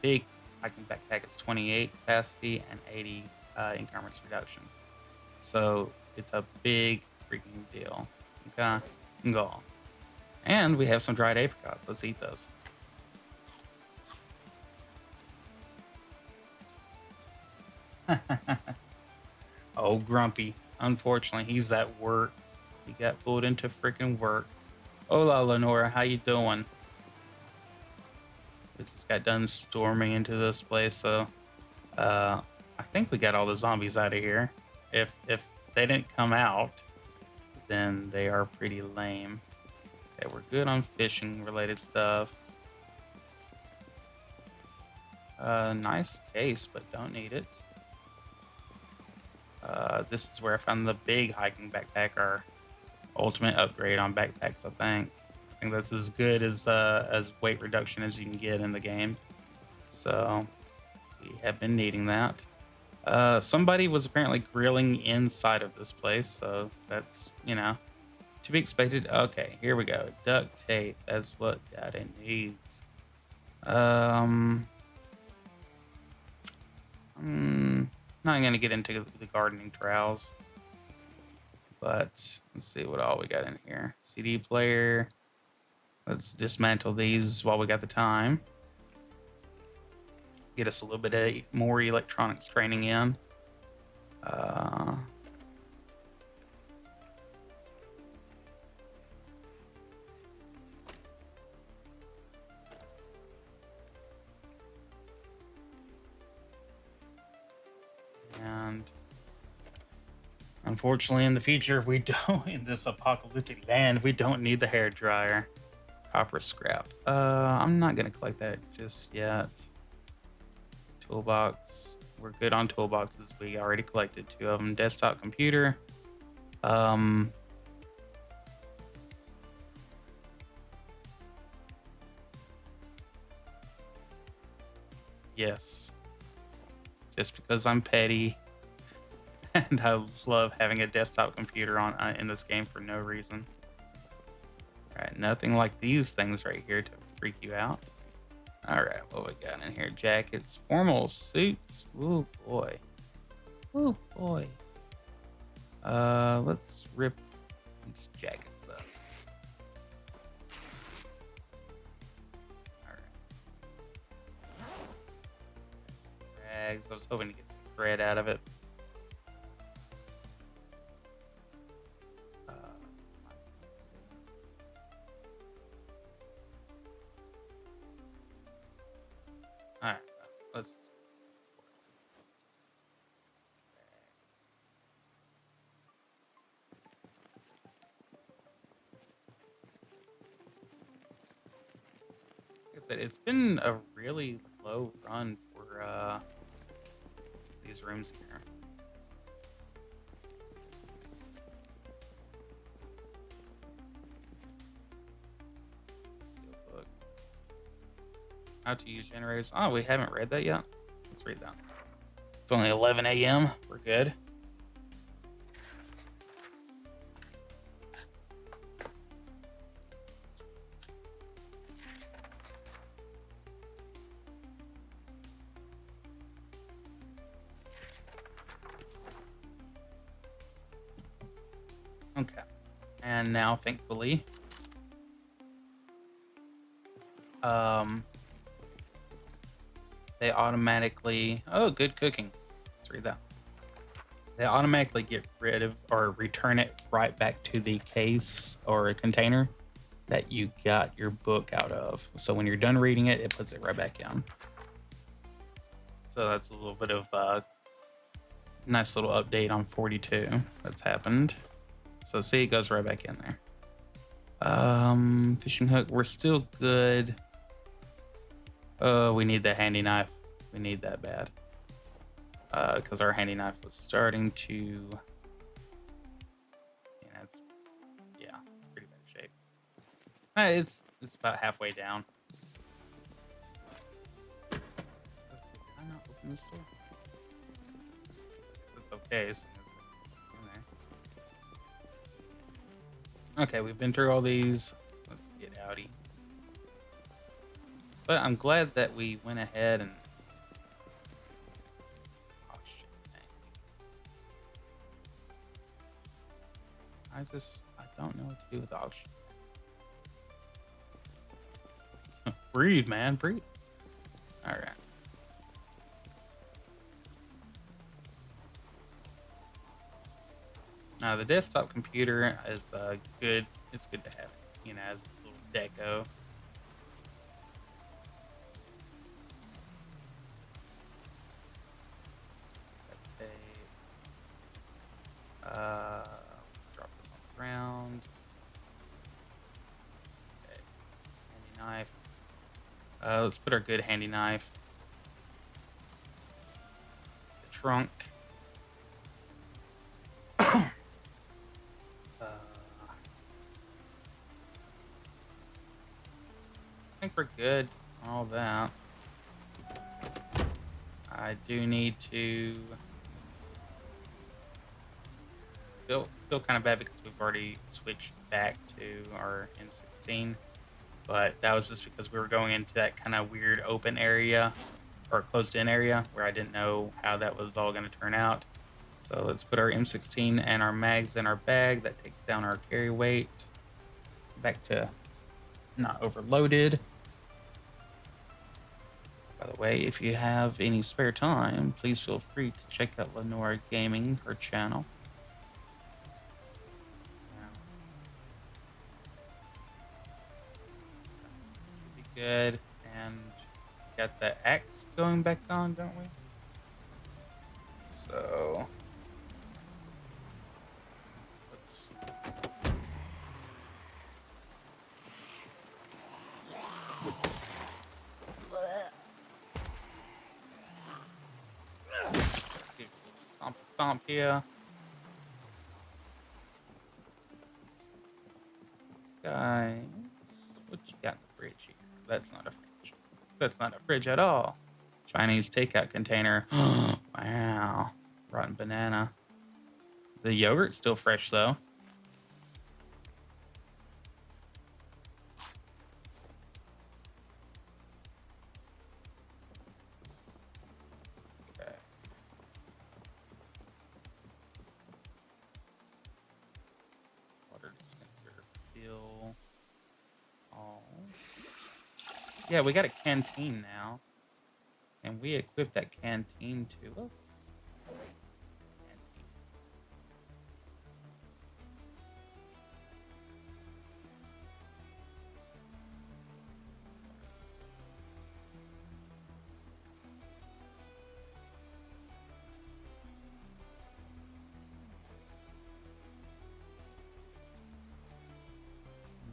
C: Big hiking backpack is 28 capacity and 80 encumbrance reduction. So it's a big freaking deal. Okay, go. And we have some dried apricots. Let's eat those. Oh, Grumpy. Unfortunately, he's at work. He got pulled into freaking work. Hola, Lenora. How you doing? We just got done storming into this place, so I think we got all the zombies out of here. If they didn't come out, then they are pretty lame. Okay, we're good on fishing related stuff. Nice case, but don't need it. This is where I found the big hiking backpack, our ultimate upgrade on backpacks. I think that's as good as weight reduction as you can get in the game. So we have been needing that. Somebody was apparently grilling inside of this place, so that's, you know, to be expected. Okay, here we go. Duct tape. That's what Daddy needs. I'm not gonna get into the gardening trowels, but let's see what all we got in here. CD player. Let's dismantle these while we got the time. Get us a little bit of more electronics training in. And unfortunately, in the future, we don't, in this apocalyptic land, we don't need the hair dryer. Copper scrap. I'm not gonna collect that just yet. Toolbox. We're good on toolboxes. We already collected 2 of them. Desktop computer. Yes. Just because I'm petty.
B: And I love having a desktop computer on in this game for no reason. All right, nothing like these things right here to freak you out. All right, what we got in here? Jackets, formal suits. Oh boy. Oh boy. Let's rip these jackets up. All right. Rags. I was hoping to get some thread out of it. All right, let's. Like I said, it's been a really low run for these rooms here. Steelbook. How to use generators. Oh, we haven't read that yet. Let's read that. It's only 11 a.m. We're good. Okay. And now, thankfully, they automatically, oh, good cooking. Let's read that. They automatically get rid of or return it right back to the case or a container that you got your book out of. So when you're done reading it, it puts it right back in. So that's a little bit of a nice little update on 42 that's happened. So see, it goes right back in there. Fishing hook, we're still good. Oh, we need the handy knife. We need that bad. Because our handy knife was starting to, it's pretty bad shape. It's about halfway down. Let's see, did I not open this door? It's okay. So in there. Okay, we've been through all these. Let's get outie. But I'm glad that we went ahead and. Oh shit! Dang. I don't know what to do with auction. Breathe, man, breathe. All right. Now the desktop computer is good. It's good to have, as a little deco. Drop this on the ground. Okay. Handy knife. Let's put our good handy knife. The trunk. I think we're good on all that. I do need to feel kind of bad because we've already switched back to our M16, but that was just because we were going into that kind of weird open area or closed in area where I didn't know how that was all going to turn out. So let's put our M16 and our mags in our bag. That takes down our carry weight back to not overloaded. By the way, if you have any spare time, please feel free to check out Lenora Gaming, her channel. Should be good. And got the axe going back on, don't we? So let's stomp here. Guys, what you got in the fridge here? That's not a fridge. That's not a fridge at all. Chinese takeout container. Wow. Rotten banana. The yogurt's still fresh though. Okay. Water dispenser fill. Oh. Yeah, we got a canteen now. And we equipped that canteen to us. Canteen.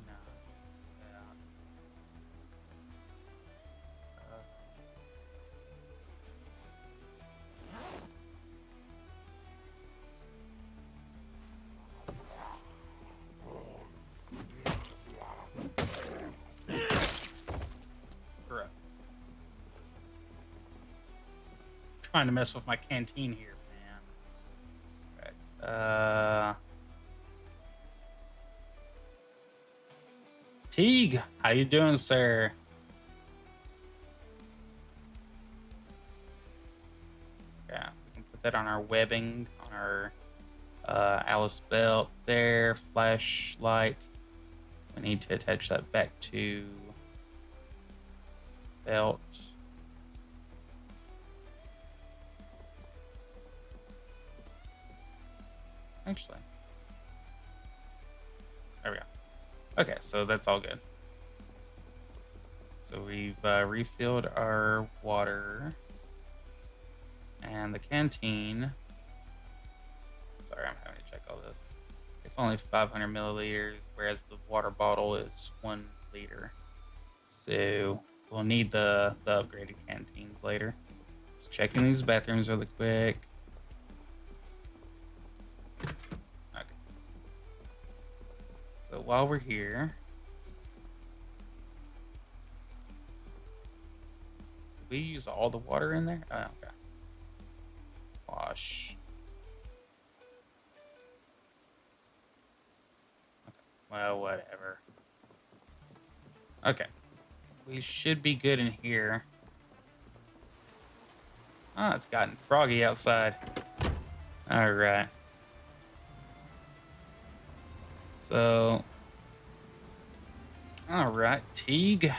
B: No. Yeah. Bruh. Trying to mess with my canteen here, man. Right. Teague, how you doing, sir? Yeah, we can put that on our webbing, on our Alice belt there, flashlight. We need to attach that back to belt. Actually, there we go. Okay, so that's all good. So we've refilled our water and the canteen. Sorry, I'm having to check all this. It's only 500 milliliters, whereas the water bottle is 1 liter. So we'll need the upgraded canteens later. Just checking these bathrooms really quick. Okay. So while we're here, did we use all the water in there? Oh, okay. Wash. Well, whatever. Okay. We should be good in here. Oh, it's gotten froggy outside. Alright. So. Alright, Teague. Did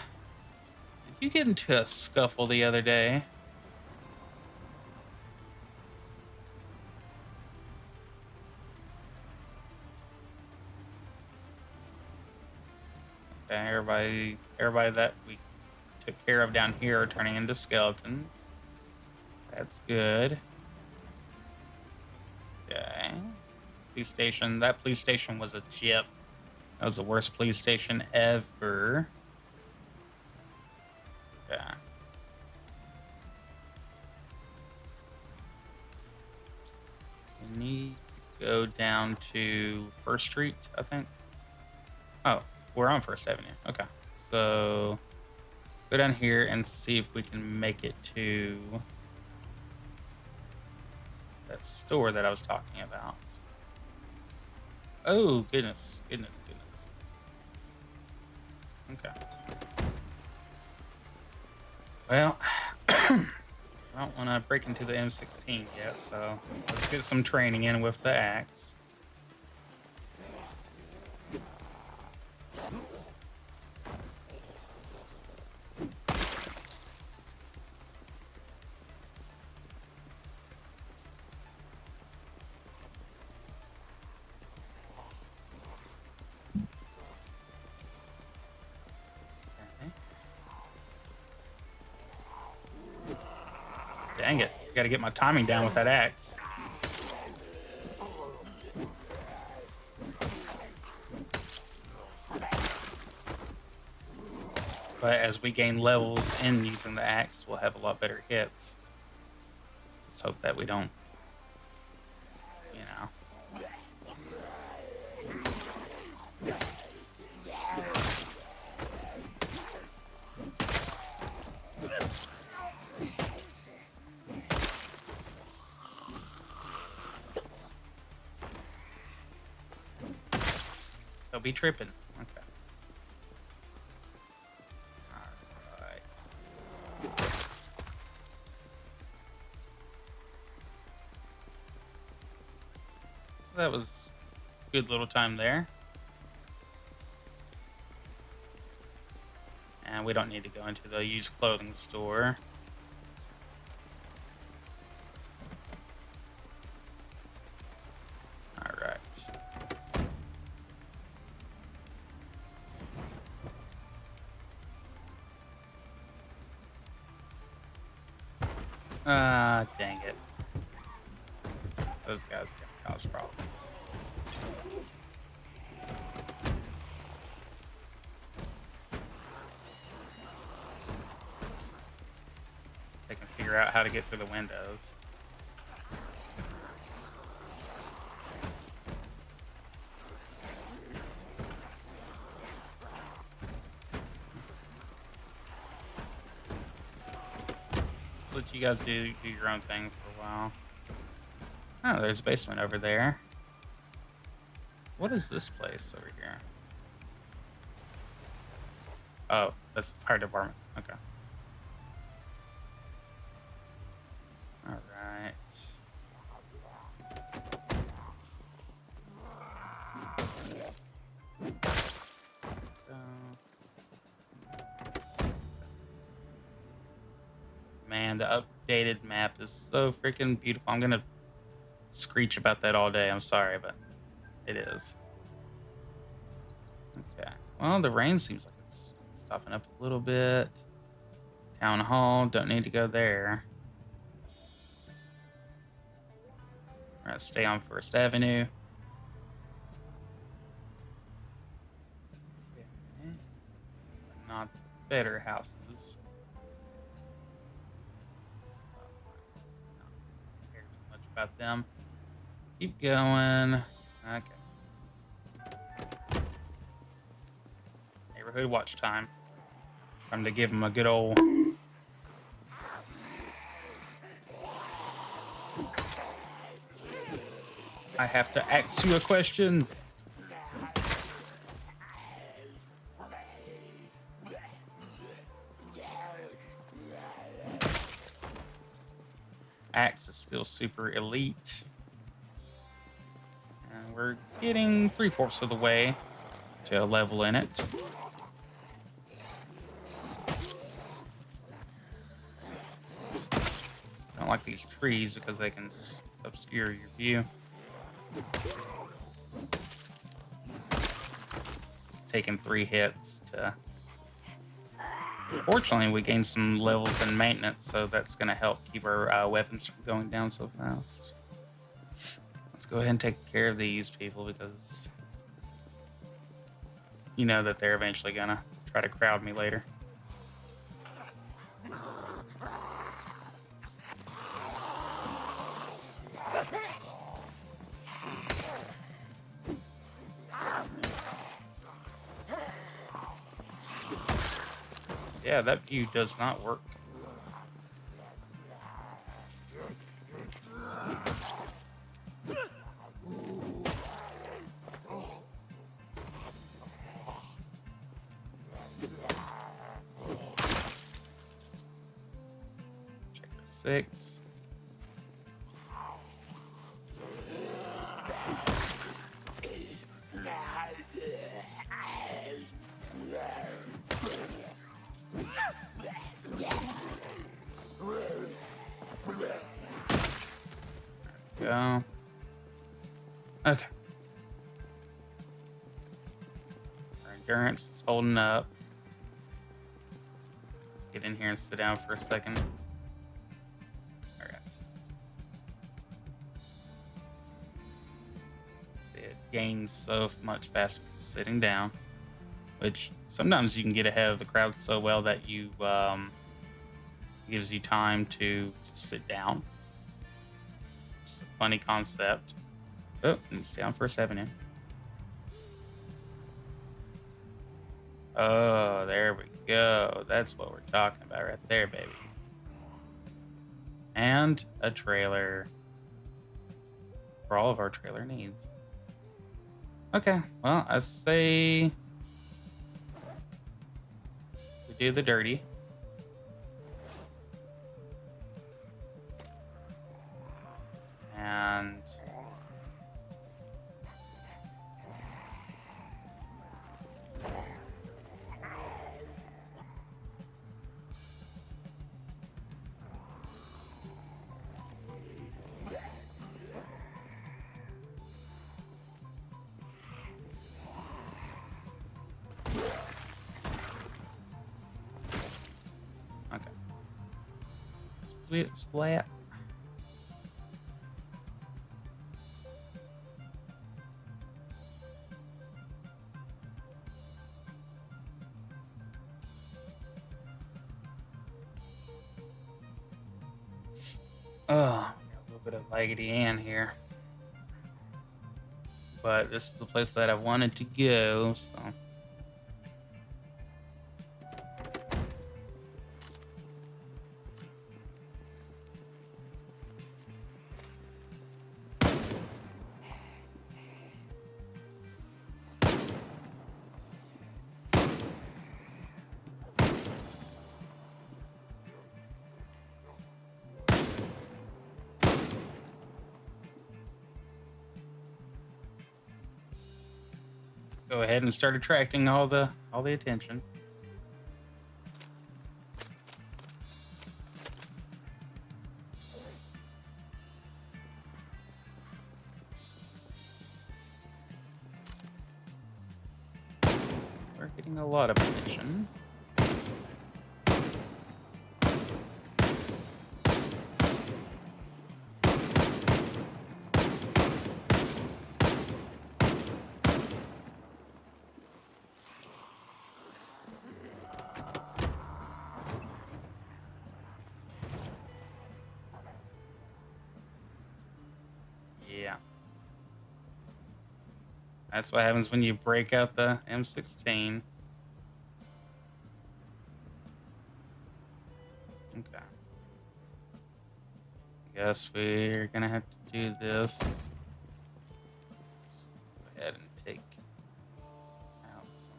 B: you get into a scuffle the other day? Okay, everybody that we took care of down here are turning into skeletons. That's good. Okay. Police station. That police station was a gyp. That was the worst police station ever. Yeah. We need to go down to First Street, I think. Oh, we're on First Avenue. Okay. So go down here and see if we can make it to that store that I was talking about. Oh, goodness. Goodness. Okay. Well, I don't want to break into the M16 yet, so let's get some training in with the axe. Dang it. I gotta get my timing down with that axe. But as we gain levels in using the axe, we'll have a lot better hits. Let's hope that we don't, you know. Don't be tripping. Okay. All right. That was a good little time there. And we don't need to go into the used clothing store. All right. Dang it. Those guys are gonna cause problems. They can figure out how to get through the windows. Let you guys do your own thing for a while. Oh, there's a basement over there. What is this place over here? Oh, that's the fire department. Okay. All right. Man, the updated map is so freaking beautiful. I'm gonna screech about that all day. I'm sorry, but it is. Okay. Well, the rain seems like it's stopping up a little bit. Town Hall, don't need to go there. We're gonna stay on First Avenue. Okay. Not better houses. Not care too much about them. Keep going. Okay. Neighborhood watch time. Time to give them a good old. I have to ask you a question. Axe is still super elite. And we're getting 3/4 of the way to a level in it. Don't like these trees because they can obscure your view. Taking 3 hits to. Fortunately, we gained some levels in maintenance, so that's going to help keep our weapons from going down so fast. Let's go ahead and take care of these people because you know that they're eventually going to try to crowd me later. Yeah, that view does not work. Check the 6. Go. Okay. Our endurance is holding up. Get in here and sit down for a second. Alright. It gains so much faster sitting down, which sometimes you can get ahead of the crowd so well that you gives you time to sit down. Funny concept. Oh, it's down First Avenue. Oh, there we go. That's what we're talking about right there, baby. And a trailer for all of our trailer needs. Okay, well, I say we do the dirty. And okay. Splat. Oh, a little bit of Raggedy Ann here. But this is the place that I wanted to go, so. Go ahead and start attracting all the attention. We're getting a lot of attention. Yeah. That's what happens when you break out the M16. Okay. Guess we're gonna have to do this. Let's go ahead and take out some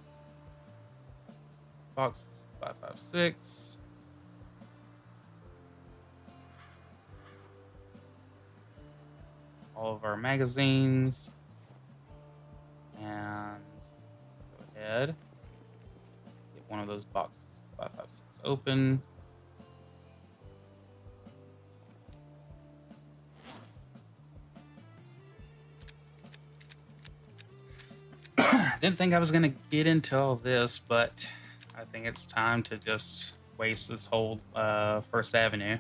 B: boxes. 556. All of our magazines. And go ahead. Get one of those boxes. 556 open. Didn't think I was gonna get into all this, but I think it's time to just waste this whole First Avenue.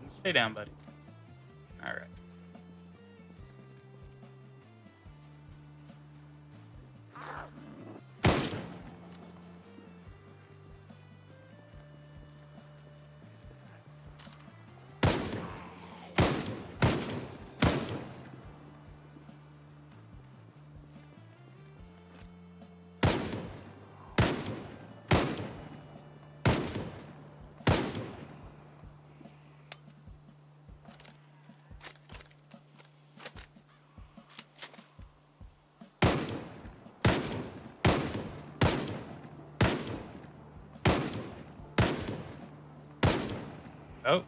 B: Stay down, buddy. All right. Oh,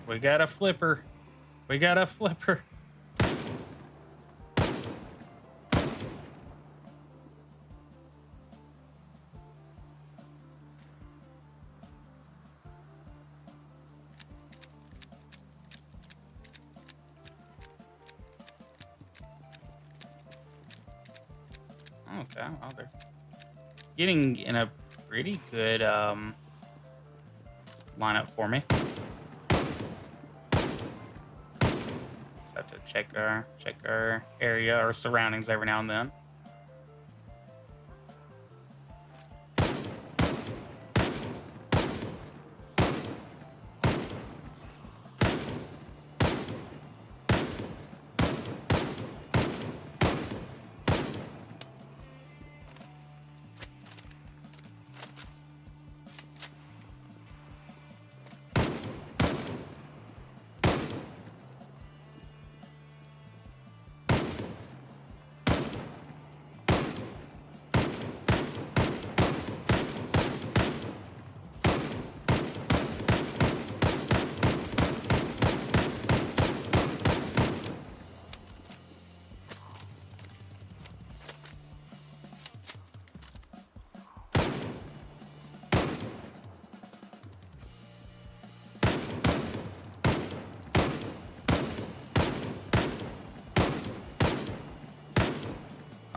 B: we got a flipper. We got a flipper. Okay, well, they're getting in a pretty good lineup for me. Just have to check our area, our surroundings every now and then.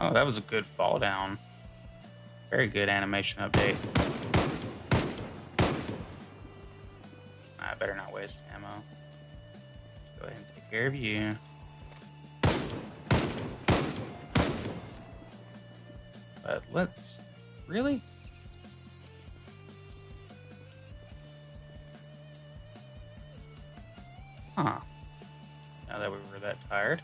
B: Oh, that was a good fall down. Very good animation update. I better not waste ammo. Let's go ahead and take care of you. But let's... Really? Huh. Now that we were that tired.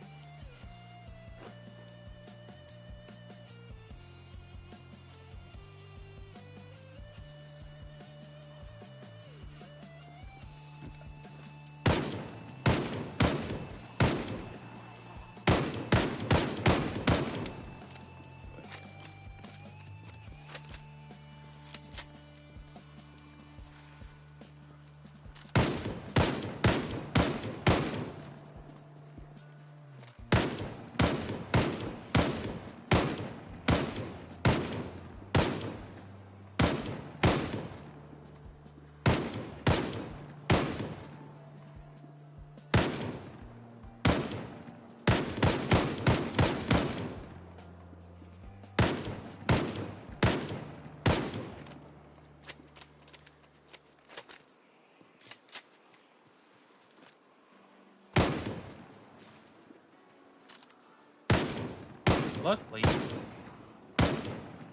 B: Luckily,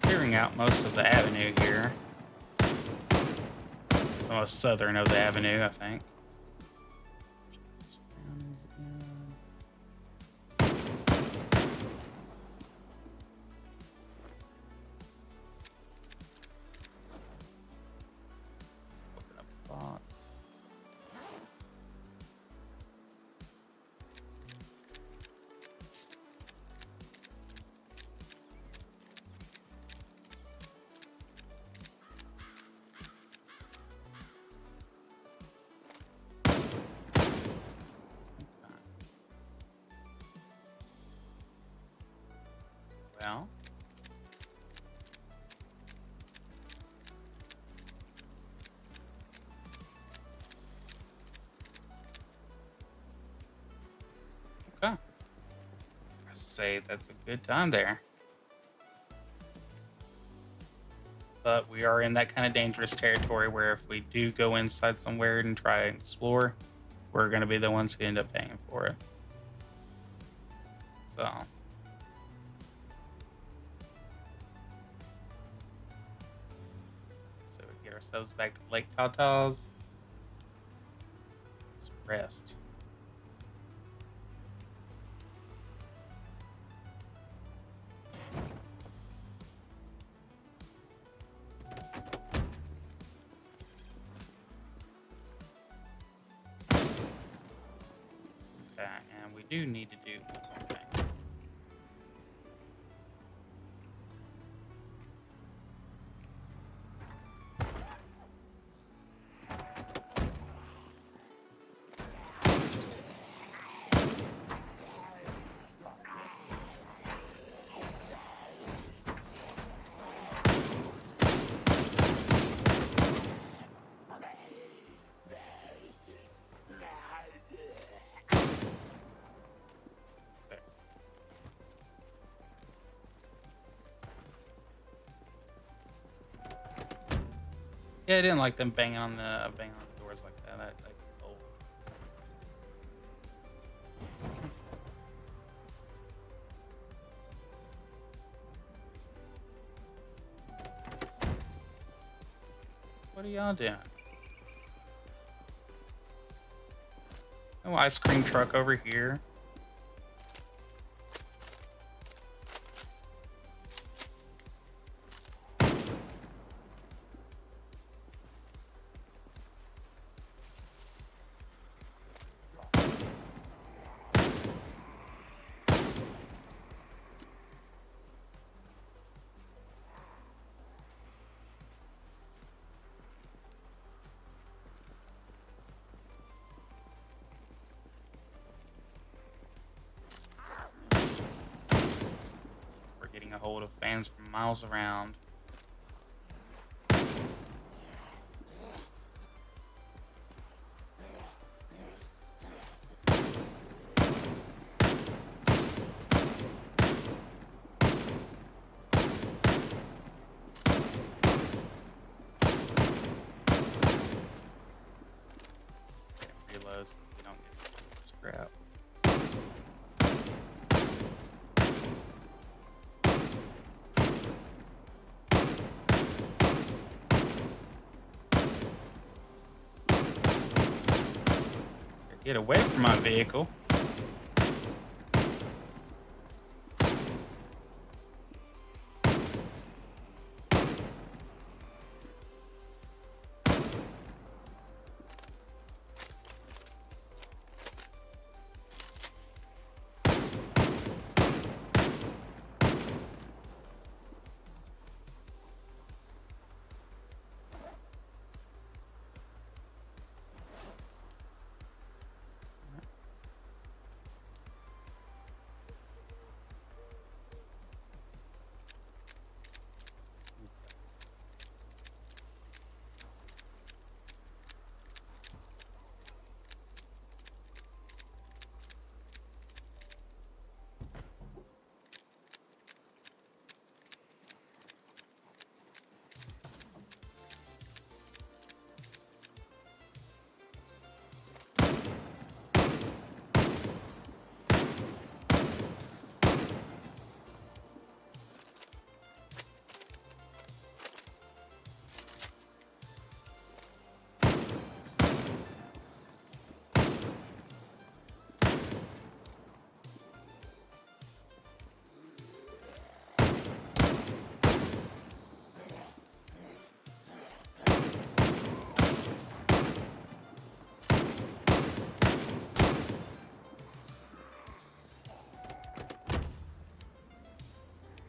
B: clearing out most of the avenue here. The most southern of the avenue, I think. Open up a box. Well, okay. I say that's a good time there. But we are in that kind of dangerous territory where if we do go inside somewhere and try and explore, we're going to be the ones who end up paying for it. So... ourselves back to Lake Tatas. Let's rest. Okay, and we do need to do one thing. Yeah, I didn't like them banging on the doors like that. That old. What are y'all doing? No ice cream truck over here. Getting a hold of fans from miles around. Get away from my vehicle.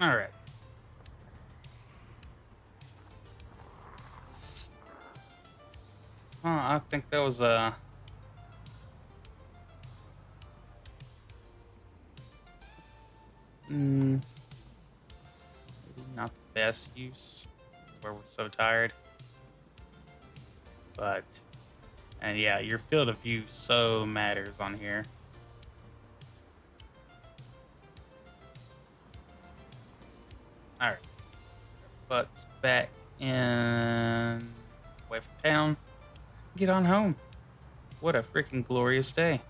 B: All right. I think that was maybe not the best use where we're so tired. But and yeah, your field of view so matters on here. All right. Butts back in away from town. Get on home. What a freaking glorious day.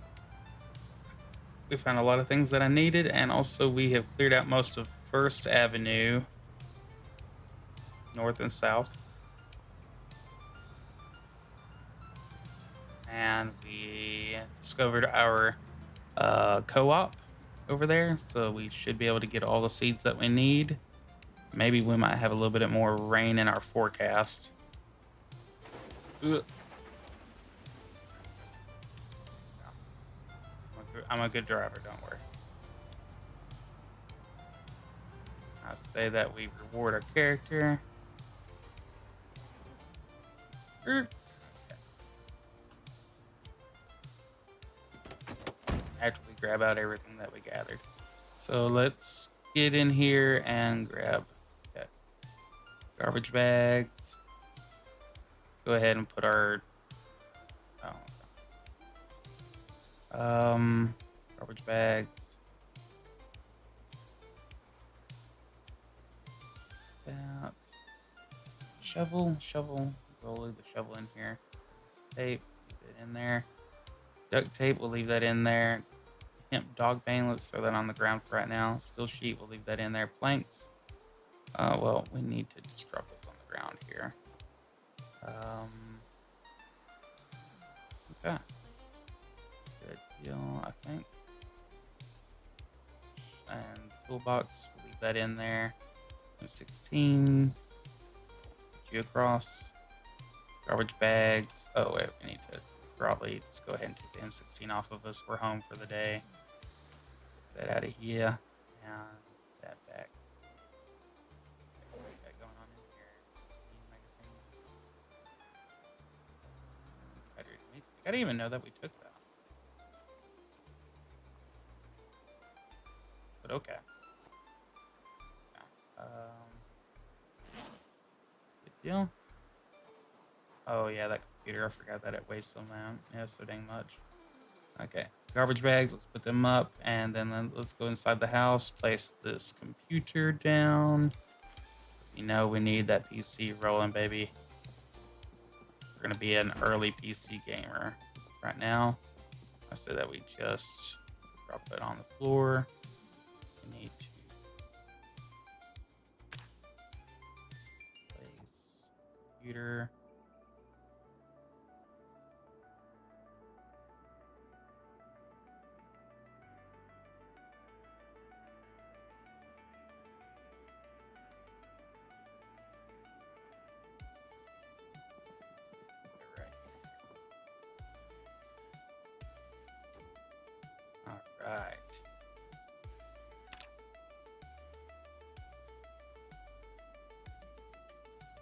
B: We found a lot of things that I needed, and also we have cleared out most of First Avenue, north and south. And we discovered our co-op over there, so we should be able to get all the seeds that we need. Maybe we might have a little bit more rain in our forecast. Ugh. I'm a good driver, don't worry. I say that we reward our character. After we grab out everything that we gathered. So let's get in here and grab garbage bags. Let's go ahead and put our garbage bags. That shovel. We'll leave the shovel in here. Tape, leave it in there. Duct tape, we'll leave that in there. Hemp dog bane, let's throw that on the ground for right now. Steel sheet, we'll leave that in there. Planks. Well, we need to just drop those on the ground here. Okay. Good deal, I think. And toolbox, we'll leave that in there. 16. Put you across. Garbage bags. Oh, wait, we need to probably just go ahead and take the M16 off of us. We're home for the day. Take that out of here. And that back. What we got going on in here? 15 magazines. I didn't even know that we took that. But okay. Good deal. Oh yeah, that computer. I forgot that it weighs so dang much. Okay, garbage bags. Let's put them up, and then let's go inside the house. Place this computer down. You know we need that PC rolling, baby. We're gonna be an early PC gamer. Right now, I say that we just drop it on the floor. We need to place computer.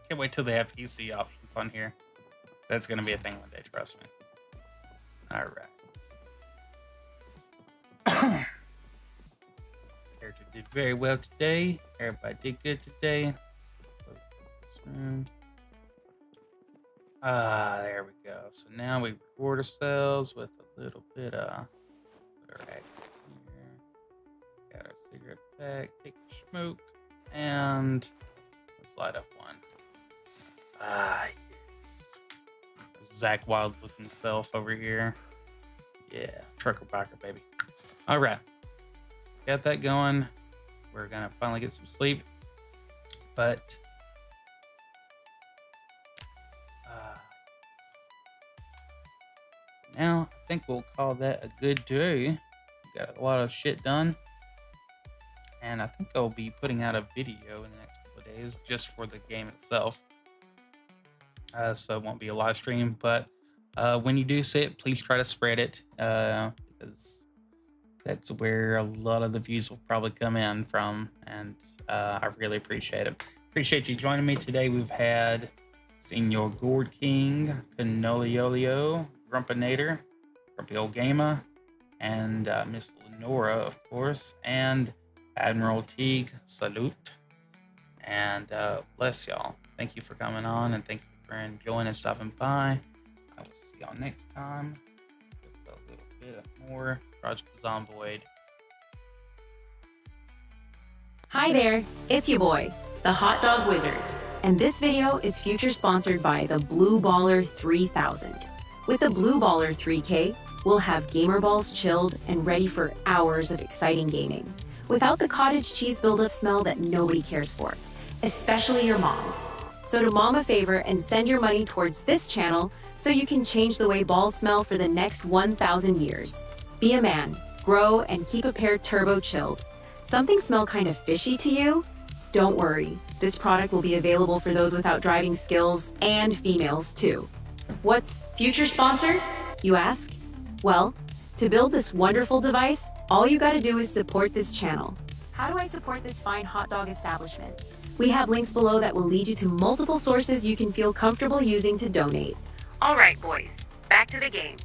B: Can't wait till they have PC options on here. That's gonna be a thing one day, trust me. Alright. Character did very well today. Everybody did good today. There we go. So now we reward ourselves with a little bit of put our axe in here. Got our cigarette pack, take a smoke, and let's light up one. Yes. Zach Wild looking self over here. Yeah, trucker biker baby. All right, got that going. We're gonna finally get some sleep, but now I think we'll call that a good day. We got a lot of shit done, and I think I'll be putting out a video in the next couple of days just for the game itself. So it won't be a live stream, but when you do see it, please try to spread it, because that's where a lot of the views will probably come in from, and I really appreciate it. Appreciate you joining me today. We've had Senior Gourd King, Canoliolio, Grumpinator, Grumpy Old Gamer, and Miss Lenora, of course, and Admiral Teague, salute, and bless y'all. Thank you for coming on, and thank you for enjoying and stopping by. I will see y'all next time with a little bit more Project Zomboid.
A: Hi there, it's your boy, the Hot Dog Wizard, and this video is future sponsored by the Blue Baller 3000. With the Blue Baller 3K, we'll have gamer balls chilled and ready for hours of exciting gaming, without the cottage cheese buildup smell that nobody cares for, especially your moms. So do mom a favor and send your money towards this channel so you can change the way balls smell for the next 1,000 years. Be a man, grow, and keep a pair turbo chilled. Something smell kind of fishy to you? Don't worry, this product will be available for those without driving skills and females too. What's future sponsor, you ask? Well, to build this wonderful device, all you gotta do is support this channel. How do I support this fine hot dog establishment? We have links below that will lead you to multiple sources you can feel comfortable using to donate. All right, boys, back to the game.